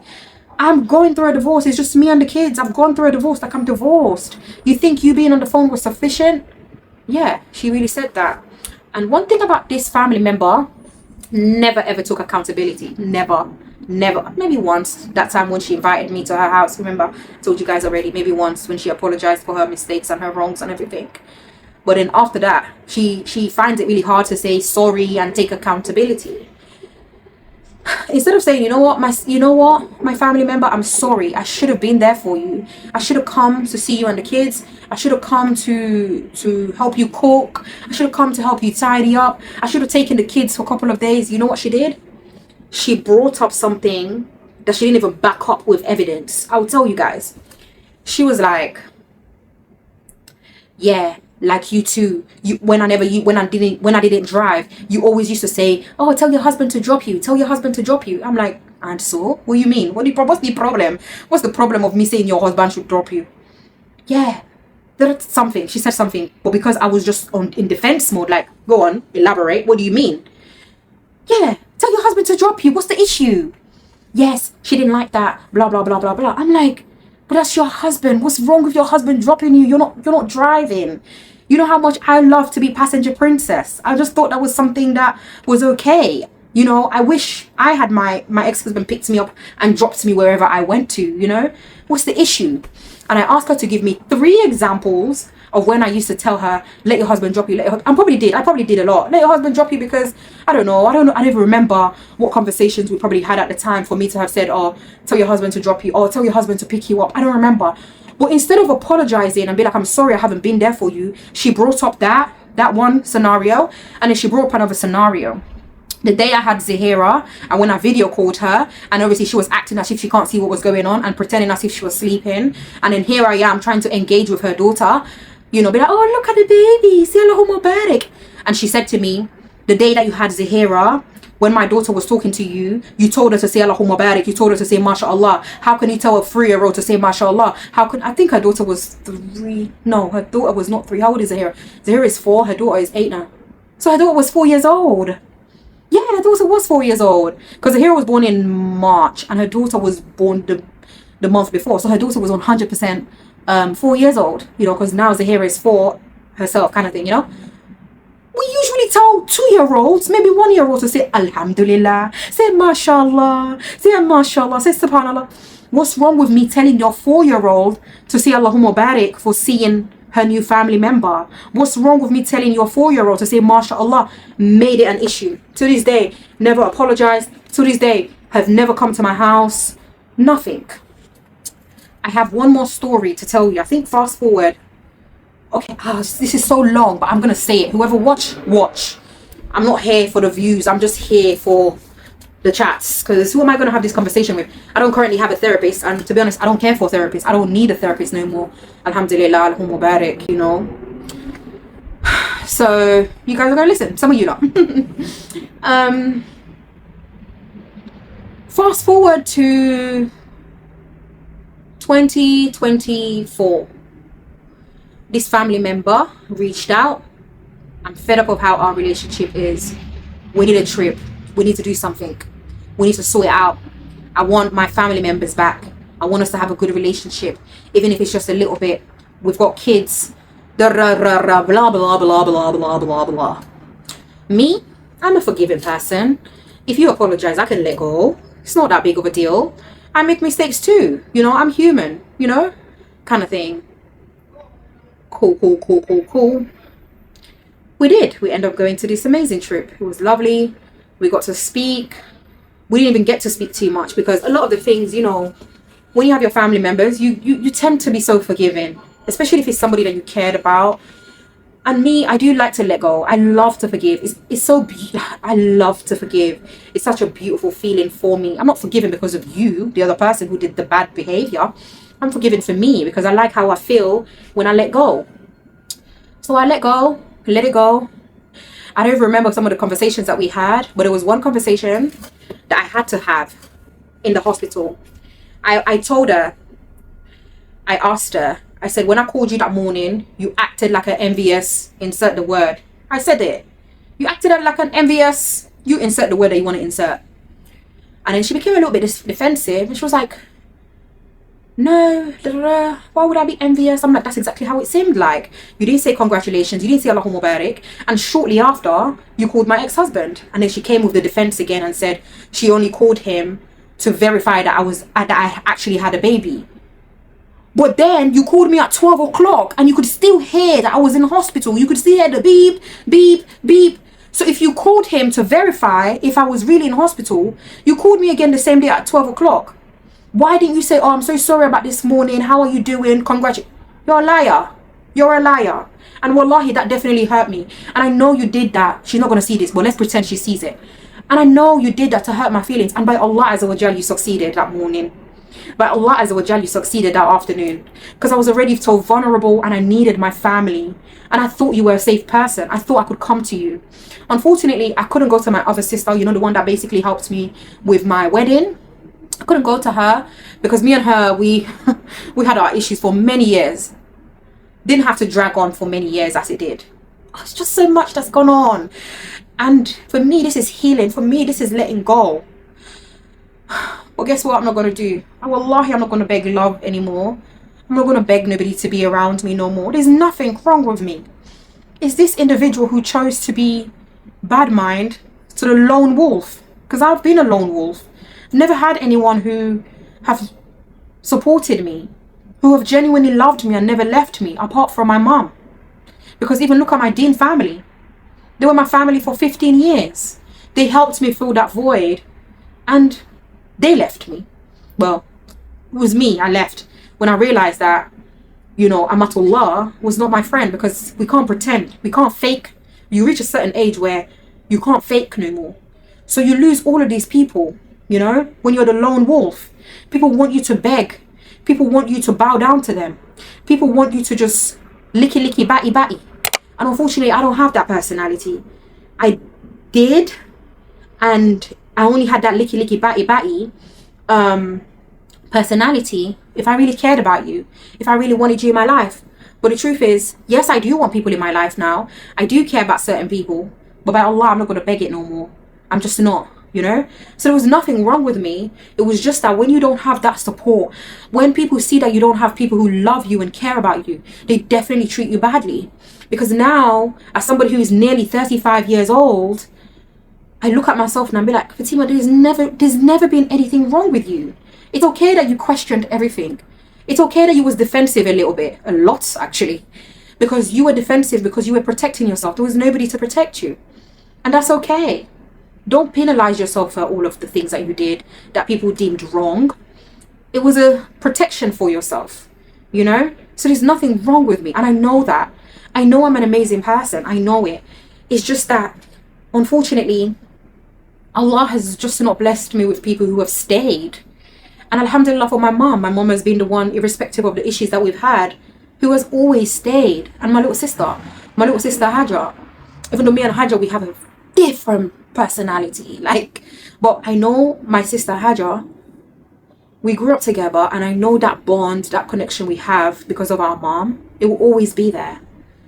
Speaker 1: I'm going through a divorce. It's just me and the kids. I've gone through a divorce. Like, I'm divorced. You think you being on the phone was sufficient? Yeah, she really said that. And one thing about this family member, never ever took accountability. Never. Maybe once, that time when she invited me to her house. Remember, I told you guys already, maybe once when she apologized for her mistakes and her wrongs and everything. But then after that, she finds it really hard to say sorry and take accountability. Instead of saying, my family member, I'm sorry, I should have been there for you. I should have come to see you and the kids. I should have come to help you cook. I should have come to help you tidy up. I should have taken the kids for a couple of days. You know what she did? She brought up something that she didn't even back up with evidence. I'll tell you guys. She was like, yeah, like you too. When I didn't drive, you always used to say, oh, tell your husband to drop you. Tell your husband to drop you. I'm like, and so? What do you mean? What's the problem? What's the problem of me saying your husband should drop you? Yeah, that's something. She said something. But because I was just in defense mode, like, go on, elaborate. What do you mean? Yeah, tell your husband to drop you. What's the issue? Yes, she didn't like that. Blah, blah, blah, blah, blah. I'm like, but that's your husband. What's wrong with your husband dropping you? You're not driving. You know how much I love to be passenger princess. I just thought that was something that was okay. I wish I had my ex-husband picked me up and dropped me wherever I went to, What's the issue? And I asked her to give me 3 examples of when I used to tell her, let your husband drop you. I probably did a lot. Let your husband drop you because, I don't know. I don't even remember what conversations we probably had at the time for me to have said, oh, tell your husband to drop you, or tell your husband to pick you up. I don't remember. But instead of apologizing and be like, I'm sorry I haven't been there for you, she brought up that one scenario, and then she brought up another scenario. The day I had Zahira, and when I video called her, and obviously she was acting as if she can't see what was going on and pretending as if she was sleeping. And then here I am trying to engage with her daughter, be like, oh, look at the baby, say Allahu Mubarak. And she said to me, the day that you had Zahira, when my daughter was talking to you, you told her to say Allahu Mubarak, you told her to say MashaAllah. How can you tell a 3-year-old to say MashaAllah? I think her daughter was 3. No, her daughter was not 3. How old is Zahira? Zahira is 4, her daughter is 8 now. So her daughter was 4 years old. Yeah, her daughter was 4 years old. Because Zahira was born in March and her daughter was born the month before. So her daughter was 100% 4 years old, because now Zahira is 4 herself, kind of thing, We usually tell 2-year-olds, maybe 1-year-old, to say Alhamdulillah, say MashaAllah, say MashaAllah, say Subhanallah. What's wrong with me telling your 4-year-old to say Allahumma barik for seeing her new family member? What's wrong with me telling your 4-year-old to say MashaAllah? Made it an issue. To this day, never apologized. To this day, have never come to my house. Nothing. I have one more story to tell you. I think fast forward. Okay, this is so long, but I'm going to say it. Whoever watch. I'm not here for the views. I'm just here for the chats. Because who am I going to have this conversation with? I don't currently have a therapist. And to be honest, I don't care for a therapist. I don't need a therapist no more. Alhamdulillah, Allahu Mubarak, So, you guys are going to listen. Some of you not. Fast forward to 2024. This family member reached out I'm fed up of how our relationship is. We need a trip. We need to do something. We need to sort it out. I want my family members back. I want us to have a good relationship, even if it's just a little bit. We've got kids. Blah, blah, blah, blah, blah, blah, blah, blah, blah. Me, I'm a forgiving person. If you apologize, I can let go. It's not that big of a deal. I make mistakes too. You know, I'm human, you know, kind of thing. Cool, cool, cool, cool, cool. We did. We ended up going to this amazing trip. It was lovely. We got to speak. We didn't even get to speak too much because a lot of the things, you know, when you have your family members, you tend to be so forgiving, especially if it's somebody that you cared about. And me, I do like to let go. I love to forgive. It's so I love to forgive. It's such a beautiful feeling for me. I'm not forgiving because of you, the other person who did the bad behavior. I'm forgiving for me because I like how I feel when I let go. So I let go, let it go. I don't even remember some of the conversations that we had, but it was one conversation that I had to have in the hospital. I told her, I asked her, I said, when I called you that morning, you acted like an envious, insert the word. I said it. You acted like an envious, you insert the word that you want to insert. And then she became a little bit defensive. And she was like, no, why would I be envious? I'm like, that's exactly how it seemed like. You didn't say congratulations. You didn't say Allahu Mubarak. And shortly after, you called my ex-husband. And then she came with the defense again and said she only called him to verify that I actually had a baby. But then you called me at 12 o'clock and you could still hear that I was in hospital. You could still hear the beep, beep, beep. So if you called him to verify if I was really in hospital, you called me again the same day at 12 o'clock. Why didn't you say, oh, I'm so sorry about this morning. How are you doing? Congratulations. You're a liar. You're a liar. And wallahi, that definitely hurt me. And I know you did that. She's not going to see this, but let's pretend she sees it. And I know you did that to hurt my feelings. And by Allah Azza wa Jal, you succeeded that morning. By Allah Azza wa Jal, you succeeded that afternoon. Because I was already so vulnerable and I needed my family. And I thought you were a safe person. I thought I could come to you. Unfortunately, I couldn't go to my other sister, you know, the one that basically helped me with my wedding. I couldn't go to her because me and her, we had our issues for many years. Didn't have to drag on for many years as it did. It's just so much that's gone on. And for me, this is healing. For me, this is letting go. But guess what I'm not going to do? Wallahi, I'm not going to beg love anymore. I'm not going to beg nobody to be around me no more. There's nothing wrong with me. It's this individual who chose to be bad mind to the lone wolf. Because I've been a lone wolf. I've never had anyone who have supported me, who have genuinely loved me and never left me, apart from my mom. Because even look at my Dean family. They were my family for 15 years. They helped me fill that void. And they left me. Well, it was me. I left when I realized that, you know, Amatullah was not my friend because we can't pretend. We can't fake. You reach a certain age where you can't fake no more. So you lose all of these people, you know, when you're the lone wolf. People want you to beg. People want you to bow down to them. People want you to just licky, licky, batty, batty. And unfortunately, I don't have that personality. I did, and I only had that licky, licky, batty, batty personality if I really cared about you, if I really wanted you in my life. But the truth is, yes, I do want people in my life now. I do care about certain people. But by Allah, I'm not going to beg it no more. I'm just not, you know? So there was nothing wrong with me. It was just that when you don't have that support, when people see that you don't have people who love you and care about you, they definitely treat you badly. Because now, as somebody who is nearly 35 years old, I look at myself and I be like, Fatima, there's never been anything wrong with you. It's okay that you questioned everything. It's okay that you was defensive a little bit, a lot actually, because you were defensive because you were protecting yourself. There was nobody to protect you, and that's okay. Don't penalize yourself for all of the things that you did that people deemed wrong. It was a protection for yourself, you know. So there's nothing wrong with me, and I know that. I know I'm an amazing person. I know it. It's just that, unfortunately, Allah has just not blessed me with people who have stayed. And alhamdulillah for my mom. My mom has been the one, irrespective of the issues that we've had, who has always stayed. And my little sister Hajar. Even though me and Hajar, we have a different personality. But I know my sister Hajar, we grew up together, and I know that bond, that connection we have because of our mom, it will always be there,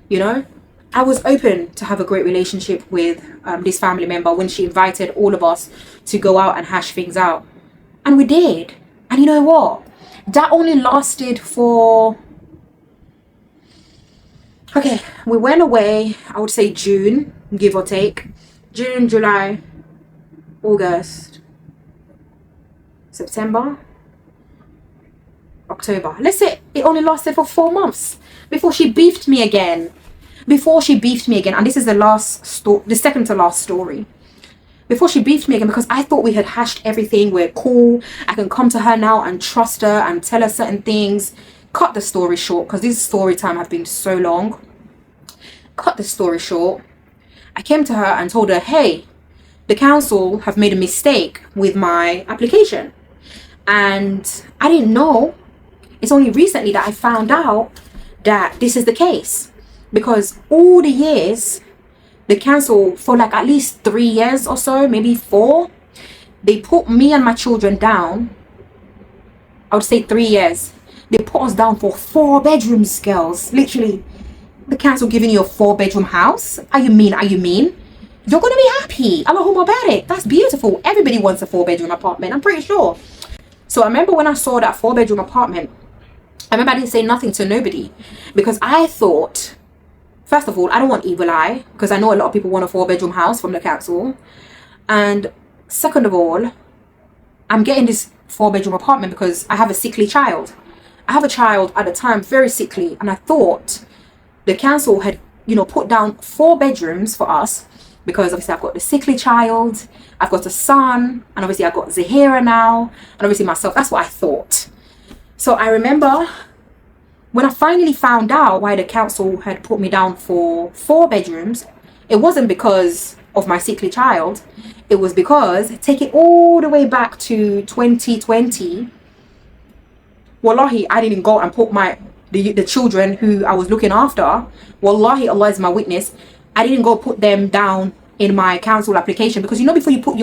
Speaker 1: you know? I was open to have a great relationship with this family member when she invited all of us to go out and hash things out. And we did. And you know what? That only lasted for... Okay, we went away, I would say June, give or take. June, July, August, September, October. Let's say it only lasted for 4 months before she beefed me again. And this is the second to last story. Before she beefed me again, because I thought we had hashed everything, we're cool, I can come to her now and trust her and tell her certain things. Cut the story short, because this story time has been so long. Cut the story short, I came to her and told her, hey, the council have made a mistake with my application. And I didn't know. It's only recently that I found out that this is the case. Because all the years, the council, for like at least 3 years or so, maybe 4, they put me and my children down. I would say 3 years. They put us down for 4 bedrooms, girls. Literally, the council giving you a 4-bedroom house. Are you mean? You're going to be happy. Allahumma barik. That's beautiful. Everybody wants a 4-bedroom apartment, I'm pretty sure. So I remember when I saw that 4-bedroom apartment, I remember I didn't say nothing to nobody. Because I thought... First of all, I don't want evil eye, because I know a lot of people want a 4-bedroom house from the council. And second of all, I'm getting this 4-bedroom apartment because I have a sickly child. I have a child at the time, very sickly, and I thought the council had, put down 4 bedrooms for us because obviously I've got the sickly child, I've got a son, and obviously I've got Zahira now, and obviously myself. That's what I thought. So I remember... when I finally found out why the council had put me down for 4 bedrooms, it wasn't because of my sickly child. It was because, take it all the way back to 2020, wallahi, I didn't go and put the children who I was looking after, wallahi, Allah is my witness, I didn't go put them down in my council application. Because before you put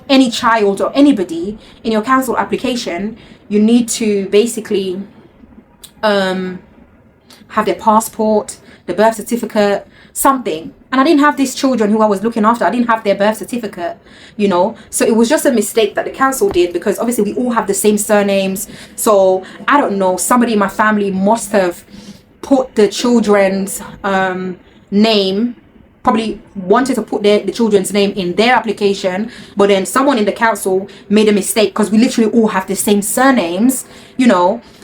Speaker 1: any child or anybody in your council application, you need to basically... have their passport, the birth certificate, something. And I didn't have these children who I was looking after. I didn't have their birth certificate, so it was just a mistake that the council did, because obviously we all have the same surnames. So I don't know, somebody in my family must have put the children's name, probably wanted to put the children's name in their application, but then someone in the council made a mistake, because we literally all have the same surnames,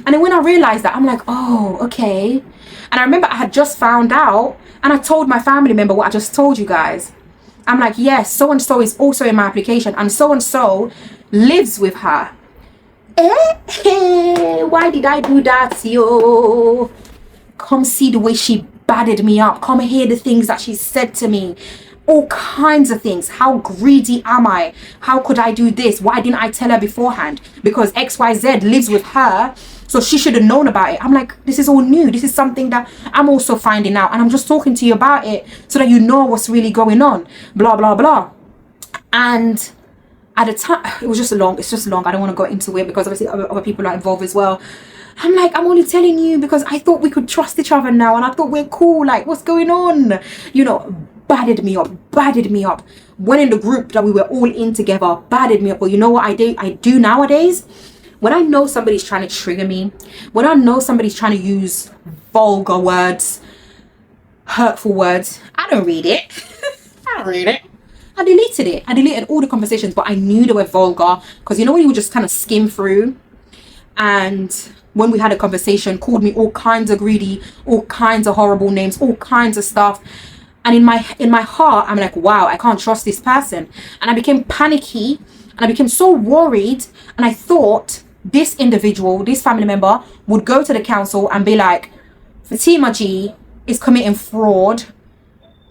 Speaker 1: and then when I realized that, I'm like, oh, okay. And I remember I had just found out, and I told my family member what I just told you guys. I'm like, yes, so and so is also in my application, and so lives with her. Why did I do that, yo? Come see the way she battered me up. Come hear the things that she said to me. All kinds of things. How greedy am I? How could I do this? Why didn't I tell her beforehand? Because XYZ lives with her, so she should have known about it. I'm like, this is all new. This is something that I'm also finding out, and I'm just talking to you about it so that you know what's really going on. Blah, blah, blah. And at the time, it's just long. I don't want to go into it because obviously other people are involved as well. I'm like, I'm only telling you because I thought we could trust each other now, and I thought we're cool. Like, what's going on? Battered me up. Went in the group that we were all in together, battered me up. Well, you know what I do nowadays? When I know somebody's trying to trigger me, when I know somebody's trying to use vulgar words, hurtful words, I don't read it. I deleted it. I deleted all the conversations, but I knew they were vulgar, because when you would just kind of skim through, and when we had a conversation, called me all kinds of greedy, all kinds of horrible names, all kinds of stuff. And in my heart, I'm like, wow, I can't trust this person. And I became panicky, and I became so worried. And I thought this individual, this family member, would go to the council and be like, Fatima G is committing fraud,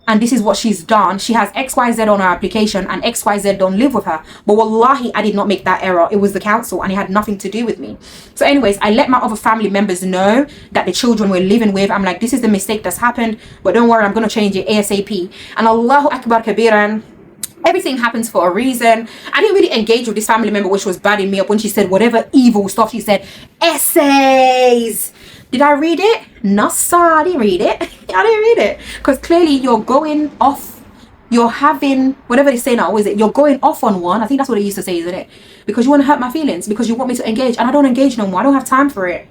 Speaker 1: and this is what she's done. She has XYZ on her application, and XYZ don't live with her. But wallahi, I did not make that error. It was the council, and it had nothing to do with me. So anyways, I let my other family members know that the children we're living with, I'm like, this is the mistake that's happened, but don't worry, I'm going to change it ASAP. And Allahu Akbar Kabiran, everything happens for a reason. I didn't really engage with this family member, which was badding me up when she said whatever evil stuff she said. Essays. Did I read it? No, sir, I didn't read it. I didn't read it. Because clearly you're going off, you're having, whatever they say now, is it? You're going off on one. I think that's what they used to say, isn't it? Because you want to hurt my feelings, because you want me to engage, and I don't engage no more. I don't have time for it.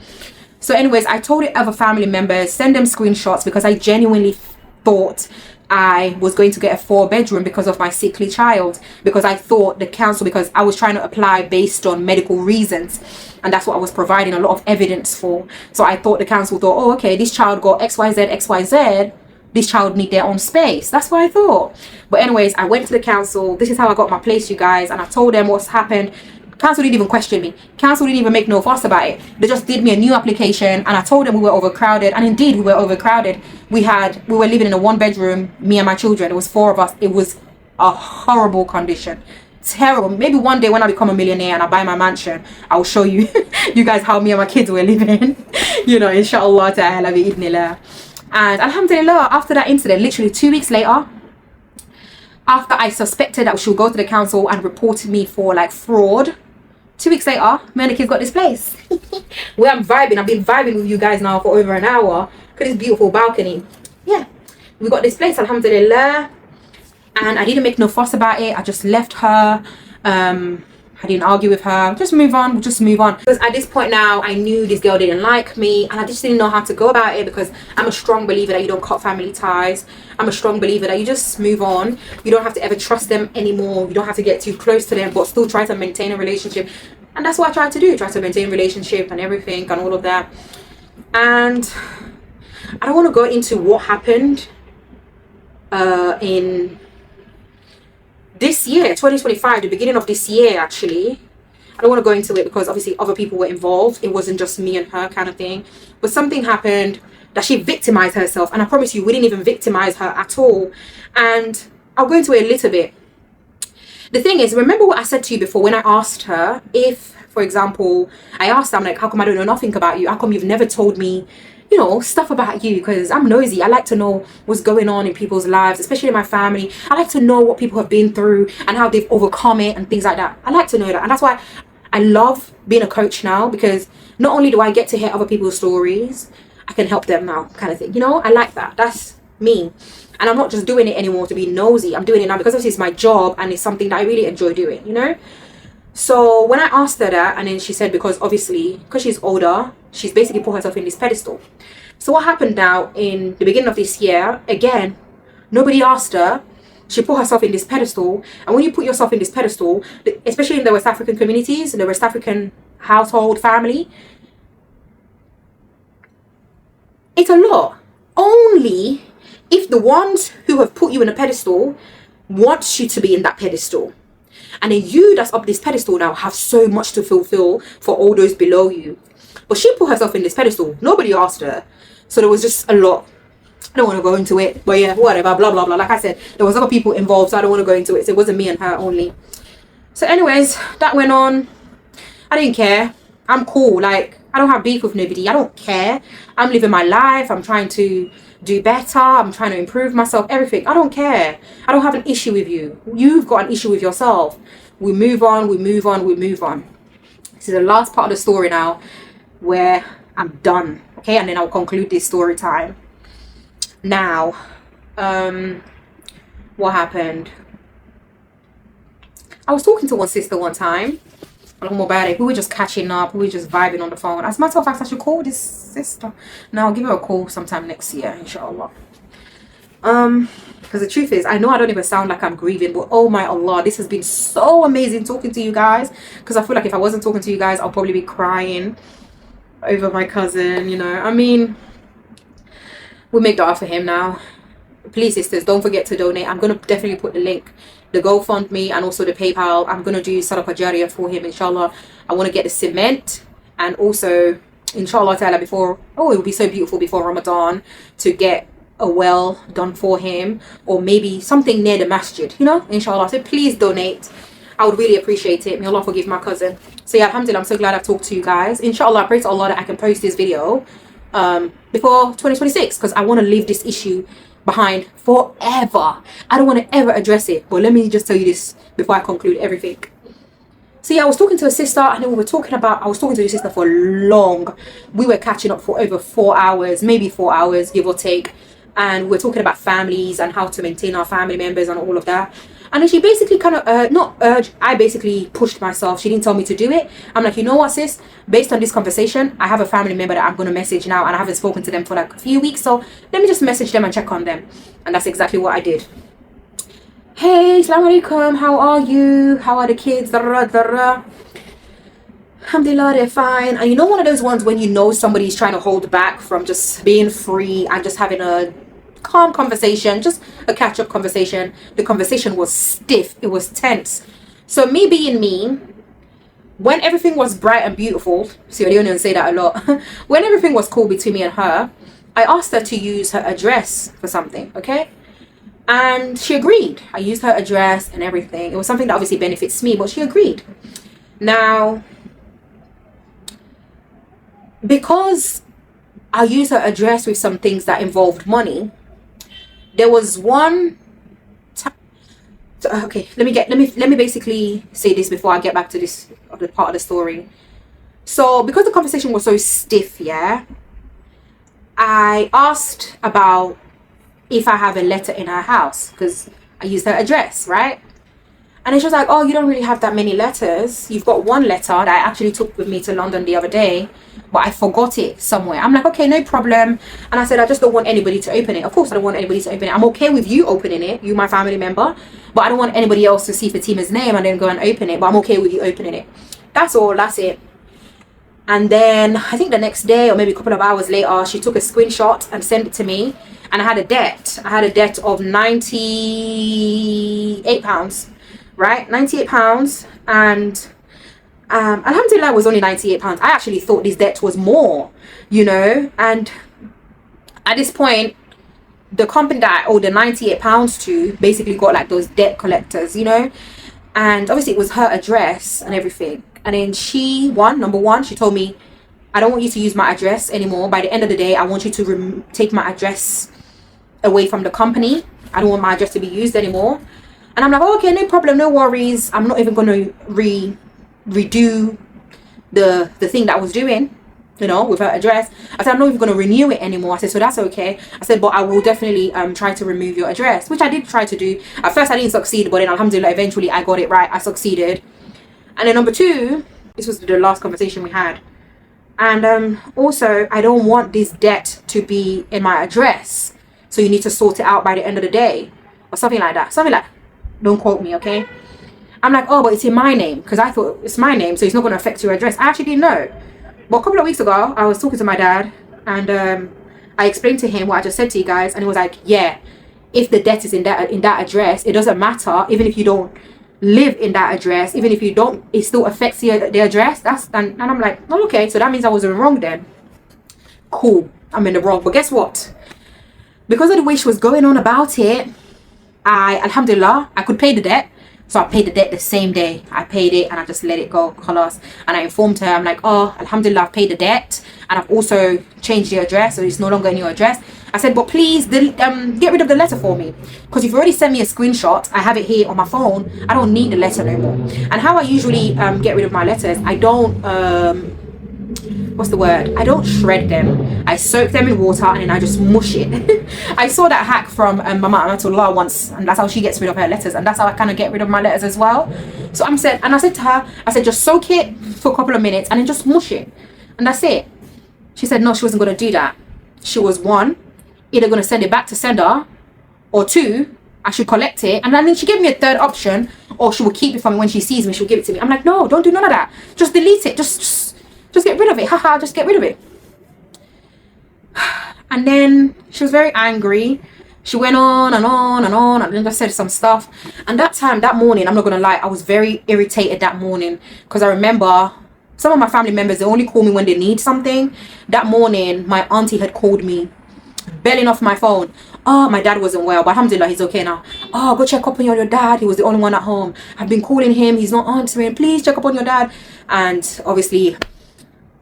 Speaker 1: So anyways, I told the other family members, send them screenshots, because I genuinely thought I was going to get a 4-bedroom because of my sickly child, because I thought the council, because I was trying to apply based on medical reasons, and that's what I was providing a lot of evidence for. So I thought the council thought, oh, okay, this child got XYZ, this child need their own space. That's what I thought. But anyways, I went to the council. This is how I got my place, you guys, and I told them what's happened. Council didn't even question me. Council didn't even make no fuss about it. They just did me a new application, and I told them we were overcrowded, and indeed we were overcrowded. We were living in a 1-bedroom, me and my children. It was 4 of us. It was a horrible condition. Terrible. Maybe one day when I become a millionaire and I buy my mansion, I'll show you you guys how me and my kids were living. You know, inshallah ta'ala bi'idnillah. And alhamdulillah, after that incident, literally 2 weeks later, after I suspected that she would go to the council and report me for like fraud, 2 weeks later, me and the kids got this place where I'm vibing. I've been vibing with you guys now for over an hour. Look at this beautiful balcony. Yeah, we got this place, alhamdulillah. And I didn't make no fuss about it. I just left her. I didn't argue with her. Just move on. We'll just move on. Because at this point now, I knew this girl didn't like me, and I just didn't know how to go about it, because I'm a strong believer that you don't cut family ties. I'm a strong believer that you just move on. You don't have to ever trust them anymore. You don't have to get too close to them, but still try to maintain a relationship. And that's what I tried to do. Try to maintain a relationship and everything and all of that. And I don't want to go into what happened in this year, 2025, the beginning of this year, actually. I don't want to go into it because obviously other people were involved. It wasn't just me and her kind of thing. But something happened that she victimized herself. And I promise you, we didn't even victimize her at all. And I'll go into it a little bit. The thing is, remember what I said to you before when I asked her if, for example, I asked her, I'm like, how come I don't know nothing about you? How come you've never told me, you know, stuff about you? Because I'm nosy. I like to know what's going on in people's lives, especially in my family. I like to know what people have been through and how they've overcome it and things like that. I like to know that. And that's why I love being a coach now, because not only do I get to hear other people's stories, I can help them now, kind of thing. You know, I like that. That's me. And I'm not just doing it anymore to be nosy. I'm doing it now because obviously it's my job and it's something that I really enjoy doing, you know? So when I asked her that, and then she said, because she's older, she's basically put herself in this pedestal. So what happened now in the beginning of this year, again, nobody asked her. She put herself in this pedestal. And when you put yourself in this pedestal, especially in the West African communities, in the West African household family, it's a lot. Only if the ones who have put you in a pedestal wants you to be in that pedestal. And then you that's up this pedestal now have so much to fulfill for all those below you. But she put herself in this pedestal. Nobody asked her. So there was just a lot. I don't want to go into it. But yeah, whatever, blah, blah, blah. Like I said, there was other people involved, so I don't want to go into it. So it wasn't me and her only. So anyways, that went on. I didn't care. I'm cool. Like, I don't have beef with nobody. I don't care. I'm living my life. I'm trying to do better. I'm trying to improve myself, everything. I don't care. I don't have an issue with you. You've got an issue with yourself. We move on, we move on, we move on. This is the last part of the story now where I'm done. Okay, and then I'll conclude this story time. Now, what happened? I was talking to one sister one time. We were just catching up. We were just vibing on the phone. As a matter of fact, I should call this sister. Now I'll give her a call sometime next year, inshallah. Because the truth is, I know I don't even sound like I'm grieving, but oh my Allah, this has been so amazing talking to you guys. Because I feel like if I wasn't talking to you guys, I'll probably be crying over my cousin, you know. I mean, we'll make dua for him now. Please, sisters, don't forget to donate. I'm going to definitely put the link, the GoFundMe and also the PayPal. I'm going to do Sadaqah Jariyah for him, inshallah. I want to get the cement, and also, inshallah ta'ala, it will be so beautiful before Ramadan to get a well done for him, or maybe something near the masjid, you know, inshallah. So please donate. I would really appreciate it. May Allah forgive my cousin. So yeah, alhamdulillah, I'm so glad I've talked to you guys. Inshallah, I pray to Allah that I can post this video before 2026, because I want to leave this issue behind forever. I don't want to ever address it. But let me just tell you this before I conclude everything. So yeah, I was talking to a sister, and then I was talking to this sister for long. We were catching up for over 4 hours, maybe 4 hours, give or take. and we're talking about families and how to maintain our family members and all of that. And then she basically kind of not urged, I basically pushed myself. She didn't tell me to do it. I'm like, you know what, sis, based on this conversation, I have a family member that I'm going to message now, and I haven't spoken to them for like a few weeks, so let me just message them and check on them. And that's exactly what I did. Hey, Asalamu alaikum, how are you? How are the kids? Alhamdulillah, they're fine. And you know, one of those ones when you know somebody's trying to hold back from just being free and just having a calm conversation, just a catch-up conversation. The conversation was stiff, it was tense. So me being me, when everything was bright and beautiful, see, I don't even say that a lot. When everything was cool between me and her, I asked her to use her address for something, okay? And she agreed. I used her address and everything. It was something that obviously benefits me, but she agreed. Now, because I used her address with some things that involved money, there was one okay, let me basically say this before I get back to this other part of the story. So because the conversation was so stiff, yeah, I asked about if I have a letter in her house, because I used her address, right? And then she was like, oh, you don't really have that many letters. You've got one letter that I actually took with me to London the other day, but I forgot it somewhere. I'm like, okay, no problem. And I said, I just don't want anybody to open it. Of course I don't want anybody to open it. I'm okay with you opening it, you my family member, but I don't want anybody else to see Fatima's name and then go and open it. But I'm okay with you opening it. That's all, that's it. And then I think the next day or maybe a couple of hours later, she took a screenshot and sent it to me. And I had a debt. I had a debt of £98. Right, £98, and alhamdulillah, it was only £98. I actually thought this debt was more, you know. And at this point, the company that I owed the £98 to basically got like those debt collectors, you know. And obviously it was her address and everything. And then number one, she told me, I don't want you to use my address anymore. By the end of the day, I want you to take my address away from the company. I don't want my address to be used anymore. And I'm like, oh, okay, no problem, no worries. I'm not even going to redo the thing that I was doing, you know, with her address. I said, I'm not even going to renew it anymore. I said, so that's okay. I said, but I will definitely try to remove your address, which I did try to do. At first, I didn't succeed, but then alhamdulillah, eventually I got it right. I succeeded. And then number two, this was the last conversation we had. And also, I don't want this debt to be in my address. So you need to sort it out by the end of the day. Or something like that. Something like, don't quote me, okay? I'm like, oh, but it's in my name, because I thought it's my name, so it's not going to affect your address. I actually didn't know. But a couple of weeks ago, I was talking to my dad, and I explained to him what I just said to you guys, and he was like, yeah, if the debt is in that address, it doesn't matter, even if you don't live in that address, even if you don't, it still affects the address. And I'm like, oh, okay, so that means I was in the wrong then. Cool, I'm in the wrong. But guess what? Because of the way she was going on about it, alhamdulillah, I could pay the debt. So I paid the debt the same day. I paid it and I just let it go, khalas. And I informed her, I'm like, oh, alhamdulillah, I've paid the debt. And I've also changed the address, so it's no longer in your address. I said, but please get rid of the letter for me. Because you've already sent me a screenshot. I have it here on my phone. I don't need the letter no more. And how I usually get rid of my letters, I don't, what's the word? I don't shred them. I soak them in water and then I just mush it. I saw that hack from Mama Amatullah once, and that's how she gets rid of her letters, and that's how I kind of get rid of my letters as well. So I said to her, I said, just soak it for a couple of minutes and then just mush it, and that's it. She said no, she wasn't going to do that. She was one, either going to send it back to sender, or two, I should collect it. And then she gave me a third option, or she will keep it from me when she sees me, she'll give it to me. I'm like, no, don't do none of that. Just delete it. Just get rid of it. Haha, just get rid of it. And then she was very angry. She went on and on and on, and then just said some stuff. And that morning, I'm not gonna lie, I was very irritated that morning, because I remember some of my family members, they only call me when they need something. That morning, my auntie had called me, belling off my phone. Oh, my dad wasn't well, but alhamdulillah, he's okay now. Oh, go check up on your dad. He was the only one at home. I've been calling him. He's not answering. Please check up on your dad. And obviously,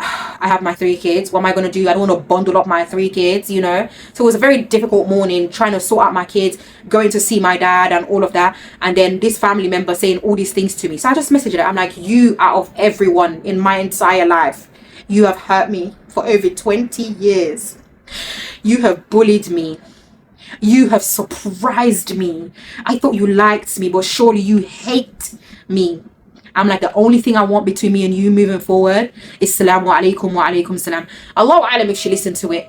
Speaker 1: I have my 3 kids. What am I going to do? I don't want to bundle up my 3 kids, you know. So it was a very difficult morning trying to sort out my kids, going to see my dad and all of that. And then this family member saying all these things to me. So I just messaged her. I'm like, you, out of everyone in my entire life, you have hurt me for over 20 years. You have bullied me. You have surprised me. I thought you liked me, but surely you hate me. I'm like, the only thing I want between me and you moving forward is Salamu alaikum wa alaikum salam. Allahu alam if she listened to it.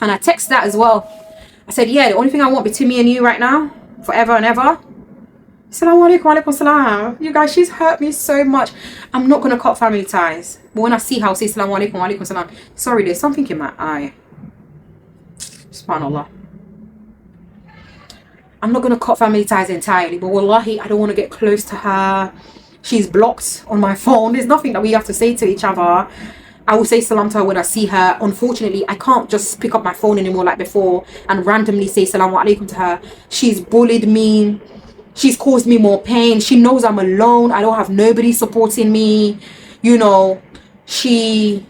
Speaker 1: And I text that as well. I said, yeah, the only thing I want between me and you right now, forever and ever, Assalamu alaikum wa alaikum salam. You guys, she's hurt me so much. I'm not going to cut family ties. But when I see her, I'll say Assalamu alaikum wa alaikum salam. Sorry, there's something in my eye. SubhanAllah. I'm not going to cut family ties entirely, but wallahi, I don't want to get close to her. She's blocked on my phone. There's nothing that we have to say to each other. I will say salam to her when I see her. Unfortunately, I can't just pick up my phone anymore like before and randomly say salamu alaikum to her. She's bullied me. She's caused me more pain. She knows I'm alone. I don't have nobody supporting me. You know, she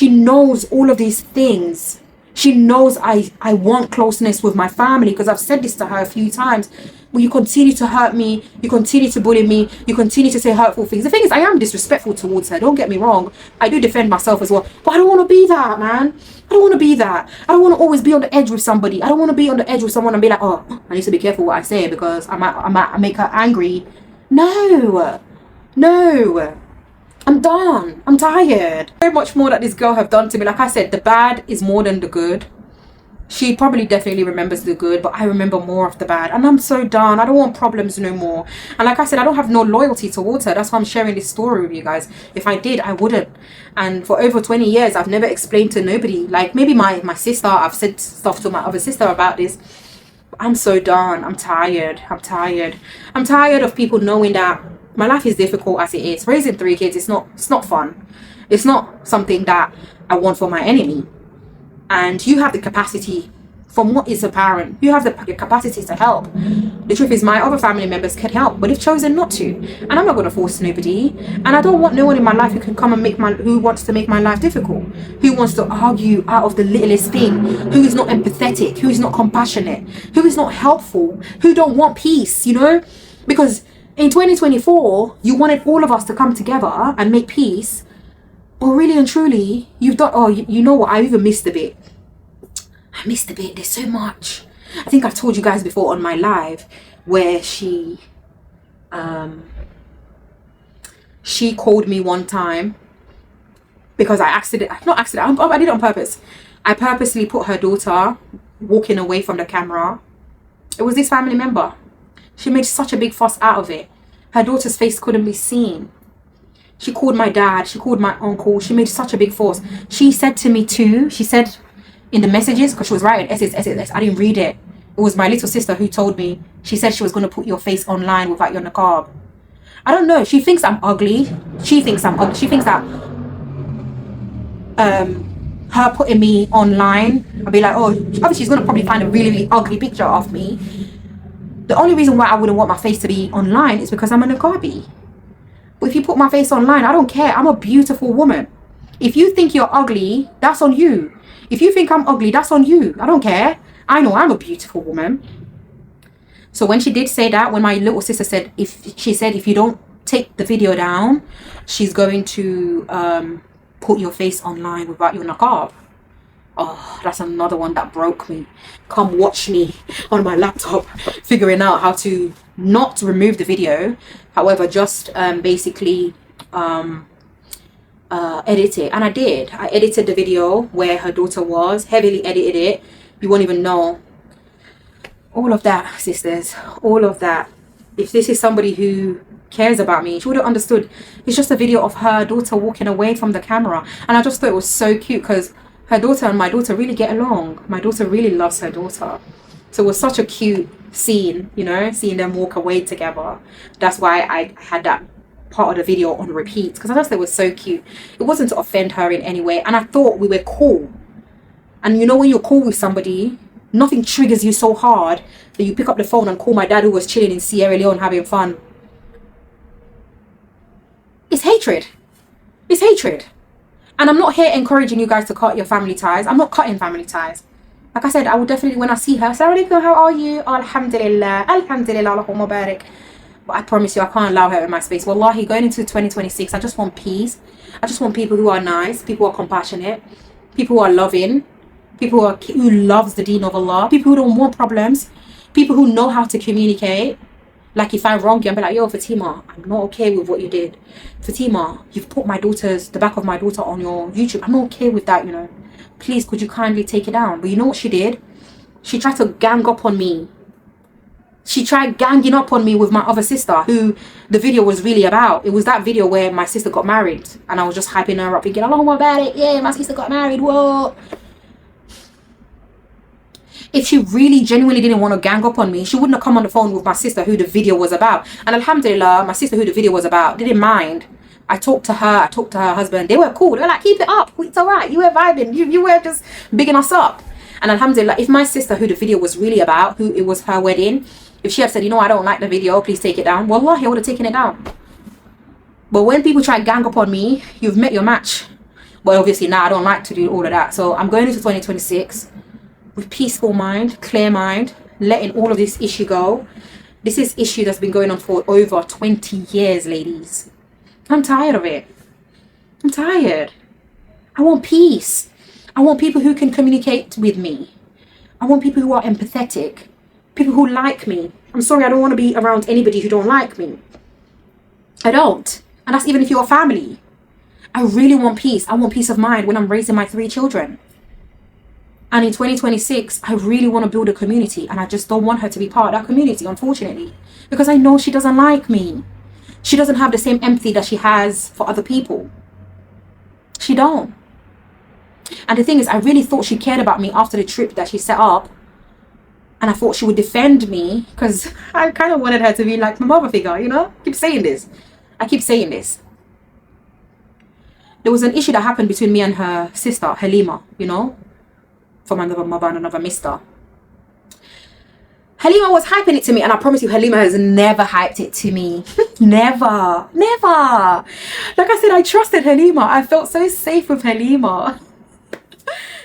Speaker 1: knows all of these things. She knows I want closeness with my family, because I've said this to her a few times. But you continue to hurt me. You continue to bully me. You continue to say hurtful things. The thing is, I am disrespectful towards her. Don't get me wrong. I do defend myself as well. But I don't want to be that, man. I don't want to be that. I don't want to always be on the edge with somebody. I don't want to be on the edge with someone and be like, oh, I need to be careful what I say because I might make her angry. No. No. I'm done. I'm tired. So much more that this girl have done to me. Like I said, the bad is more than the good. She probably definitely remembers the good, but I remember more of the bad. And I'm so done. I don't want problems no more. And like I said, I don't have no loyalty towards her. That's why I'm sharing this story with you guys. If I did, I wouldn't. And for over 20 years, I've never explained to nobody. Like maybe my sister, I've said stuff to my other sister about this. I'm so done. I'm tired. I'm tired. I'm tired of people knowing that my life is difficult as it is. Raising 3 kids, it's not fun. It's not something that I want for my enemy. And you have the capacity, from what is apparent, you have the capacity to help. The truth is, my other family members can help, but they've chosen not to. And I'm not going to force nobody. And I don't want no one in my life who can come and who wants to make my life difficult, who wants to argue out of the littlest thing, who is not empathetic, who is not compassionate, who is not helpful, who don't want peace, you know? Because in 2024, you wanted all of us to come together and make peace. But really and truly, you've done, oh, you know what? I even missed a bit. I missed a bit. There's so much. I think I've told you guys before on my live where she called me one time because I did it on purpose. I purposely put her daughter walking away from the camera. It was this family member. She made such a big fuss out of it. Her daughter's face couldn't be seen. She called my dad. She called my uncle. She made such a big fuss. She said to me too, she said in the messages, because she was writing essays, I didn't read it. It was my little sister who told me. She said she was going to put your face online without your niqab. I don't know. She thinks I'm ugly. She thinks I'm ugly. She thinks that her putting me online, I'll be like, oh, obviously she's going to probably find a really, really ugly picture of me. The only reason why I wouldn't want my face to be online is because I'm a niqabi. But if you put my face online, I don't care. I'm a beautiful woman. If you think you're ugly, that's on you. If you think I'm ugly, that's on you. I don't care. I know I'm a beautiful woman. So when she did say that, when my little sister said, if you don't take the video down, she's going to put your face online without your niqab. Oh, that's another one that broke me. Come watch me on my laptop figuring out how to not remove the video, however, just basically edit it. And I did. I edited the video where her daughter was, heavily edited it. You won't even know. All of that, sisters, all of that. If this is somebody who cares about me, she would have understood. It's just a video of her daughter walking away from the camera. And I just thought it was so cute because her daughter and my daughter really get along. My daughter really loves her daughter. So it was such a cute scene, you know, seeing them walk away together. That's why I had that part of the video on repeat, because I just thought it was so cute. It wasn't to offend her in any way. And I thought we were cool. And you know, when you're cool with somebody, nothing triggers you so hard that you pick up the phone and call my dad who was chilling in Sierra Leone having fun. It's hatred. It's hatred. And I'm not here encouraging you guys to cut your family ties. I'm not cutting family ties. Like I said, I will definitely, when I see her, Assalamu alaikum, how are you? Alhamdulillah. Alhamdulillah, Allahumma barik. But I promise you, I can't allow her in my space. Wallahi, going into 2026, I just want peace. I just want people who are nice, people who are compassionate, people who are loving, people who loves the deen of Allah, people who don't want problems, people who know how to communicate. Like if I wrong you, I'll be like, yo, Fatima, I'm not okay with what you did. Fatima, you've put the back of my daughter on your YouTube. I'm not okay with that, you know. Please, could you kindly take it down? But you know what she did? She tried to gang up on me. She tried ganging up on me with my other sister, who the video was really about. It was that video where my sister got married. And I was just hyping her up, thinking, I don't know about it. Yeah, my sister got married. Whoa. If she really genuinely didn't want to gang up on me, she wouldn't have come on the phone with my sister who the video was about. And alhamdulillah, my sister who the video was about didn't mind. I talked to her, I talked to her husband. They were cool. They were like, keep it up. It's all right. You were vibing. You were just bigging us up. And alhamdulillah, if my sister who the video was really about, who it was her wedding, if she had said, you know, I don't like the video, please take it down, wallahi, I would have taken it down. But when people try to gang up on me, you've met your match. But obviously now I don't like to do all of that. So I'm going into 2026 with peaceful mind, clear mind, letting all of this issue go. This is issue that's been going on for over 20 years, ladies. I'm tired of it. I'm tired. I want peace. I want people who can communicate with me. I want people who are empathetic. People who like me. I'm sorry, I don't want to be around anybody who don't like me. I don't. And that's even if you're family. I really want peace. I want peace of mind when I'm raising my 3 children. And in 2026, I really want to build a community. And I just don't want her to be part of that community, unfortunately. Because I know she doesn't like me. She doesn't have the same empathy that she has for other people. She don't. And the thing is, I really thought she cared about me after the trip that she set up. And I thought she would defend me. Because I kind of wanted her to be like my mother figure, you know? I keep saying this. There was an issue that happened between me and her sister, Halima, you know? From another mother and another mister. Halima was hyping it to me, and I promise you, Halima has never hyped it to me. Never. Like I said, I trusted Halima. I felt so safe with Halima.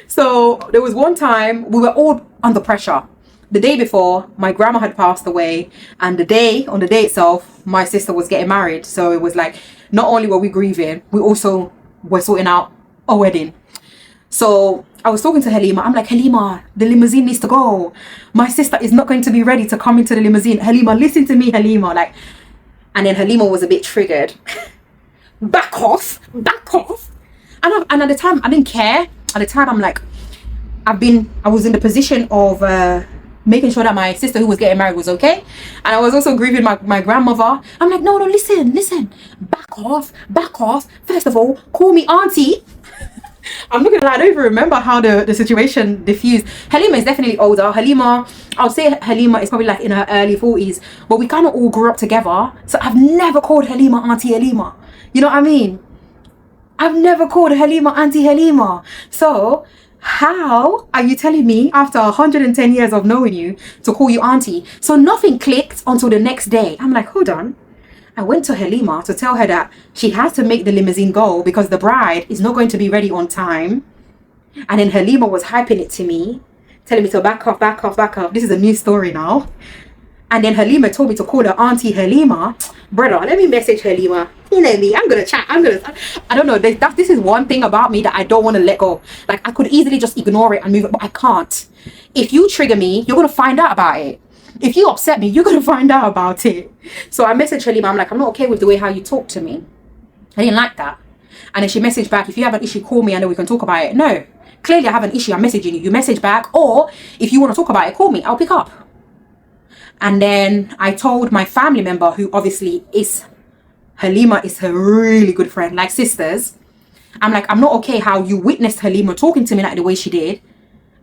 Speaker 1: So there was one time we were all under pressure. The day before, my grandma had passed away, and on the day itself, my sister was getting married. So it was like, not only were we grieving, we also were sorting out a wedding. So I was talking to Halima. I'm like, Halima, the limousine needs to go. My sister is not going to be ready to come into the limousine. Halima, listen to me, Halima. Like, and then Halima was a bit triggered. Back off. And at the time, I didn't care. At the time, I'm like, I was in the position of making sure that my sister who was getting married was okay. And I was also grieving my grandmother. I'm like, no, listen. Back off. First of all, call me auntie. I'm not gonna lie, I don't even remember how the situation diffused. Halima is definitely older. I'll say Halima is probably like in her early 40s, but we kind of all grew up together. So I've never called Halima Auntie Halima. You know what I mean? I've never called Halima Auntie Halima. So how are you telling me after 110 years of knowing you to call you auntie? So nothing clicked until the next day. I'm like, hold on. I went to Halima to tell her that she has to make the limousine go because the bride is not going to be ready on time. And then Halima was hyping it to me, telling me to back off. This is a new story now. And then Halima told me to call her Auntie Halima. Brother, let me message Halima. You know me, I'm gonna chat. I don't know. This is one thing about me that I don't want to let go. Like, I could easily just ignore it and move it, but I can't. If you trigger me, you're gonna find out about it. If you upset me, you're going to find out about it. So I messaged Halima. I'm like, I'm not okay with the way how you talk to me. I didn't like that. And then she messaged back, if you have an issue, call me and then we can talk about it. No, clearly I have an issue. I'm messaging you. You message back. Or if you want to talk about it, call me. I'll pick up. And then I told my family member, who obviously is, Halima is her really good friend, like sisters. I'm like, I'm not okay how you witnessed Halima talking to me like the way she did.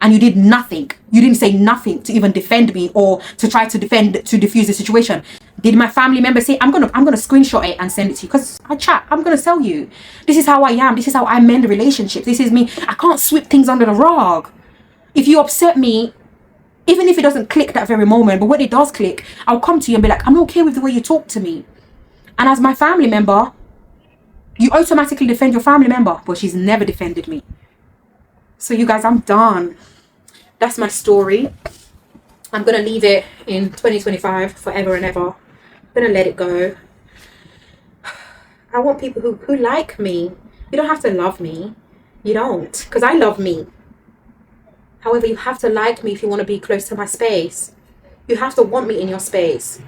Speaker 1: And you did nothing. You didn't say nothing to even defend me or to try to diffuse the situation. Did my family member say, I'm gonna screenshot it and send it to you? Because I chat, I'm gonna tell you. This is how I am. This is how I mend relationships. This is me. I can't sweep things under the rug. If you upset me, even if it doesn't click that very moment, but when it does click, I'll come to you and be like, I'm okay with the way you talk to me. And as my family member, you automatically defend your family member, but she's never defended me. So you guys, I'm done. That's my story. I'm going to leave it in 2025 forever and ever. I'm going to let it go. I want people who like me. You don't have to love me. You don't. Because I love me. However, you have to like me if you want to be close to my space. You have to want me in your space.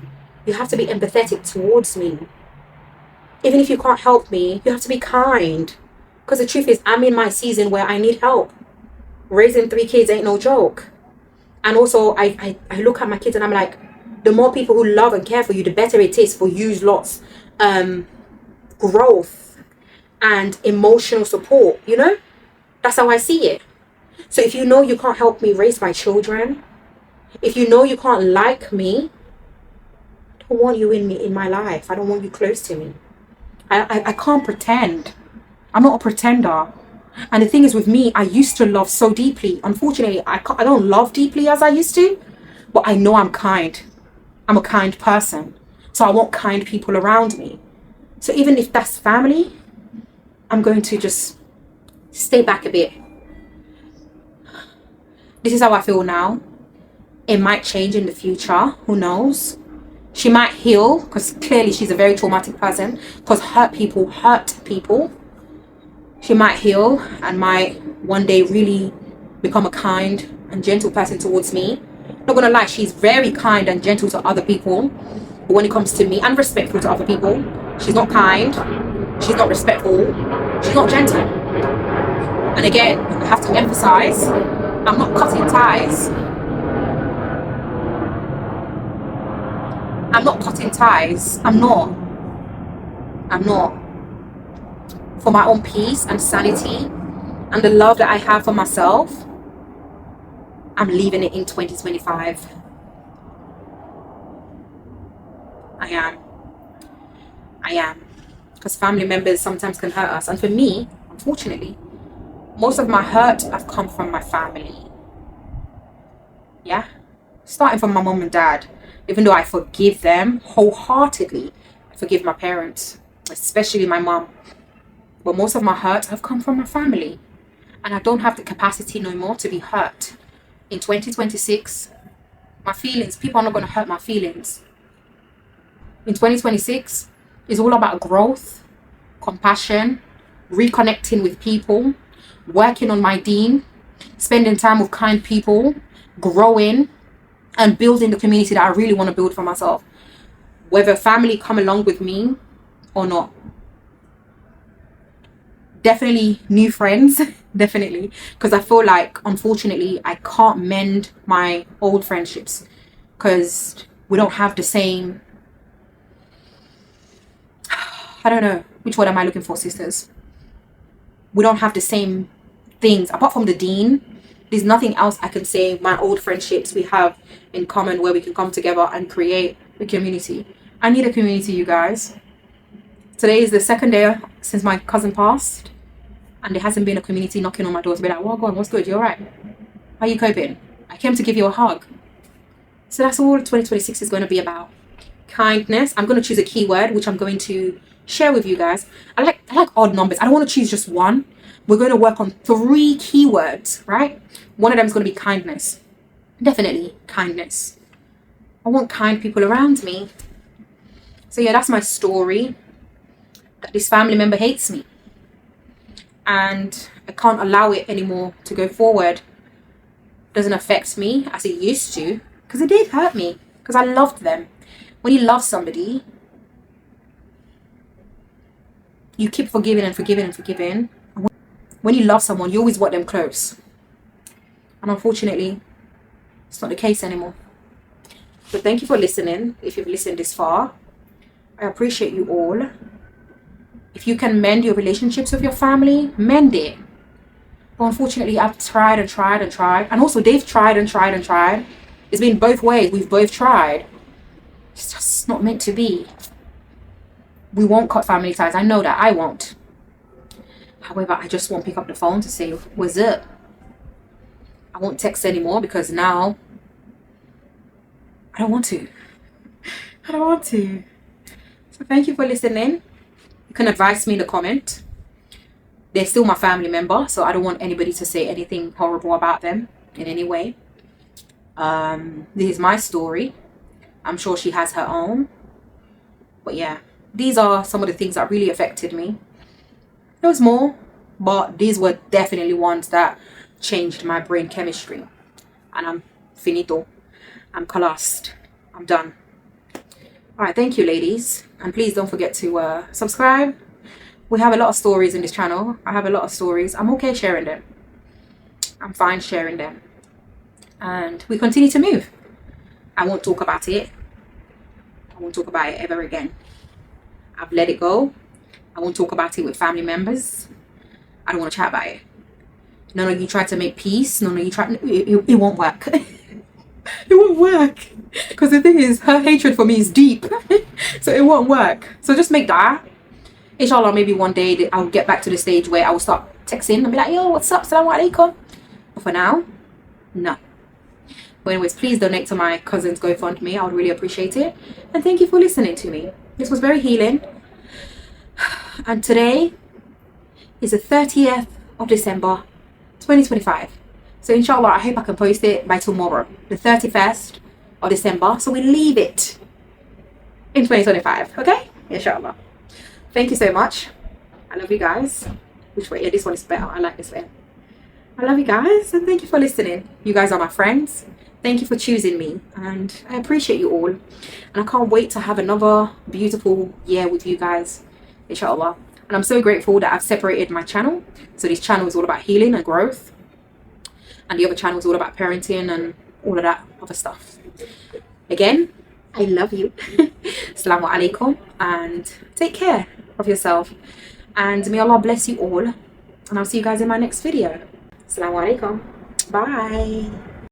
Speaker 1: You have to be empathetic towards me. Even if you can't help me, you have to be kind. Because the truth is, I'm in my season where I need help. Raising 3 kids ain't no joke. And also, I look at my kids and I'm like, the more people who love and care for you, the better it is for you lot's growth and emotional support, you know? That's how I see it. So if you know you can't help me raise my children, if you know you can't like me, I don't want you in my life. I don't want you close to me. I can't pretend. I'm not a pretender. And the thing is with me, I used to love so deeply. Unfortunately, I don't love deeply as I used to, but I know I'm kind. I'm a kind person. So I want kind people around me. So even if that's family, I'm going to just stay back a bit. This is how I feel now. It might change in the future. Who knows? She might heal, because clearly she's a very traumatic person, because hurt people. She might heal and might one day really become a kind and gentle person towards me. Not gonna lie, she's very kind and gentle to other people, but when it comes to me, and respectful to other people, she's not kind, she's not respectful, she's not gentle. And again, I have to emphasize, I'm not cutting ties. I'm not cutting ties. I'm not. For my own peace and sanity and the love that I have for myself, I'm leaving it in 2025. I am. Because family members sometimes can hurt us. And for me, unfortunately, most of my hurt have come from my family. Yeah? Starting from my mom and dad. Even though I forgive them wholeheartedly, I forgive my parents, especially my mom. But most of my hurt have come from my family. And I don't have the capacity no more to be hurt. In 2026, my feelings, people are not going to hurt my feelings. In 2026, it's all about growth, compassion, reconnecting with people, working on my deen, spending time with kind people, growing, and building the community that I really want to build for myself. Whether family come along with me or not. Definitely new friends, definitely. Because I feel like, unfortunately, I can't mend my old friendships. Because we don't have the same... I don't know. Which word am I looking for, sisters? We don't have the same things. Apart from the deen, there's nothing else I can say my old friendships we have in common where we can come together and create a community. I need a community, you guys. Today is the second day since my cousin passed. And there hasn't been a community knocking on my door to be like, well, go on, what's good? You alright? How are you coping? I came to give you a hug. So that's all 2026 is going to be about. Kindness. I'm going to choose a keyword, which I'm going to share with you guys. I like odd numbers. I don't want to choose just one. We're going to work on 3 keywords, right? One of them is going to be kindness. Definitely kindness. I want kind people around me. So yeah, that's my story. That this family member hates me. And I can't allow it anymore to go forward. Doesn't affect me as it used to, because it did hurt me, because I loved them. When you love somebody, you keep forgiving and forgiving and forgiving. When you love someone, you always want them close. And unfortunately, it's not the case anymore. So thank you for listening. If you've listened this far, I appreciate you all. If you can mend your relationships with your family, mend it. But unfortunately, I've tried and tried and tried. And also, they've tried and tried and tried. It's been both ways. We've both tried. It's just not meant to be. We won't cut family ties. I know that. I won't. However, I just won't pick up the phone to say, what's up? I won't text anymore because now I don't want to. I don't want to. So thank you for listening. You can advise me in the comment. They're still my family member, so I don't want anybody to say anything horrible about them in any way. This is my story. I'm sure she has her own. But yeah, these are some of the things that really affected me. There was more, but these were definitely ones that changed my brain chemistry, and I'm finito. I'm collapsed. I'm done. All right, thank you, ladies, and please don't forget to subscribe. We have a lot of stories in this channel. I have a lot of stories. I'm okay sharing them. I'm fine sharing them, and we continue to move. I won't talk about it. I won't talk about it ever again. I've let it go. I won't talk about it with family members. I don't want to chat about it. None of you try to make peace. None of you try. It won't work. It won't work. Because the thing is, her hatred for me is deep. So it won't work. So just make that. Inshallah, maybe one day I'll get back to the stage where I will start texting and be like, yo, what's up? Assalamu alaikum. But for now, no. But anyways, please donate to my cousin's GoFundMe. I would really appreciate it. And thank you for listening to me. This was very healing. And today is the 30th of December, 2025. So inshallah, I hope I can post it by tomorrow, the 31st of December. So we leave it in 2025, okay? Inshallah. Thank you so much. I love you guys. Which way? Yeah, this one is better. I like this way. I love you guys, and thank you for listening. You guys are my friends. Thank you for choosing me, and I appreciate you all. And I can't wait to have another beautiful year with you guys, inshallah. And I'm so grateful that I've separated my channel. So this channel is all about healing and growth, and the other channel is all about parenting and all of that other stuff. Again, I love you. Assalamu alaikum, and take care of yourself, and may Allah bless you all, and I'll see you guys in my next video. Assalamu alaikum. Bye.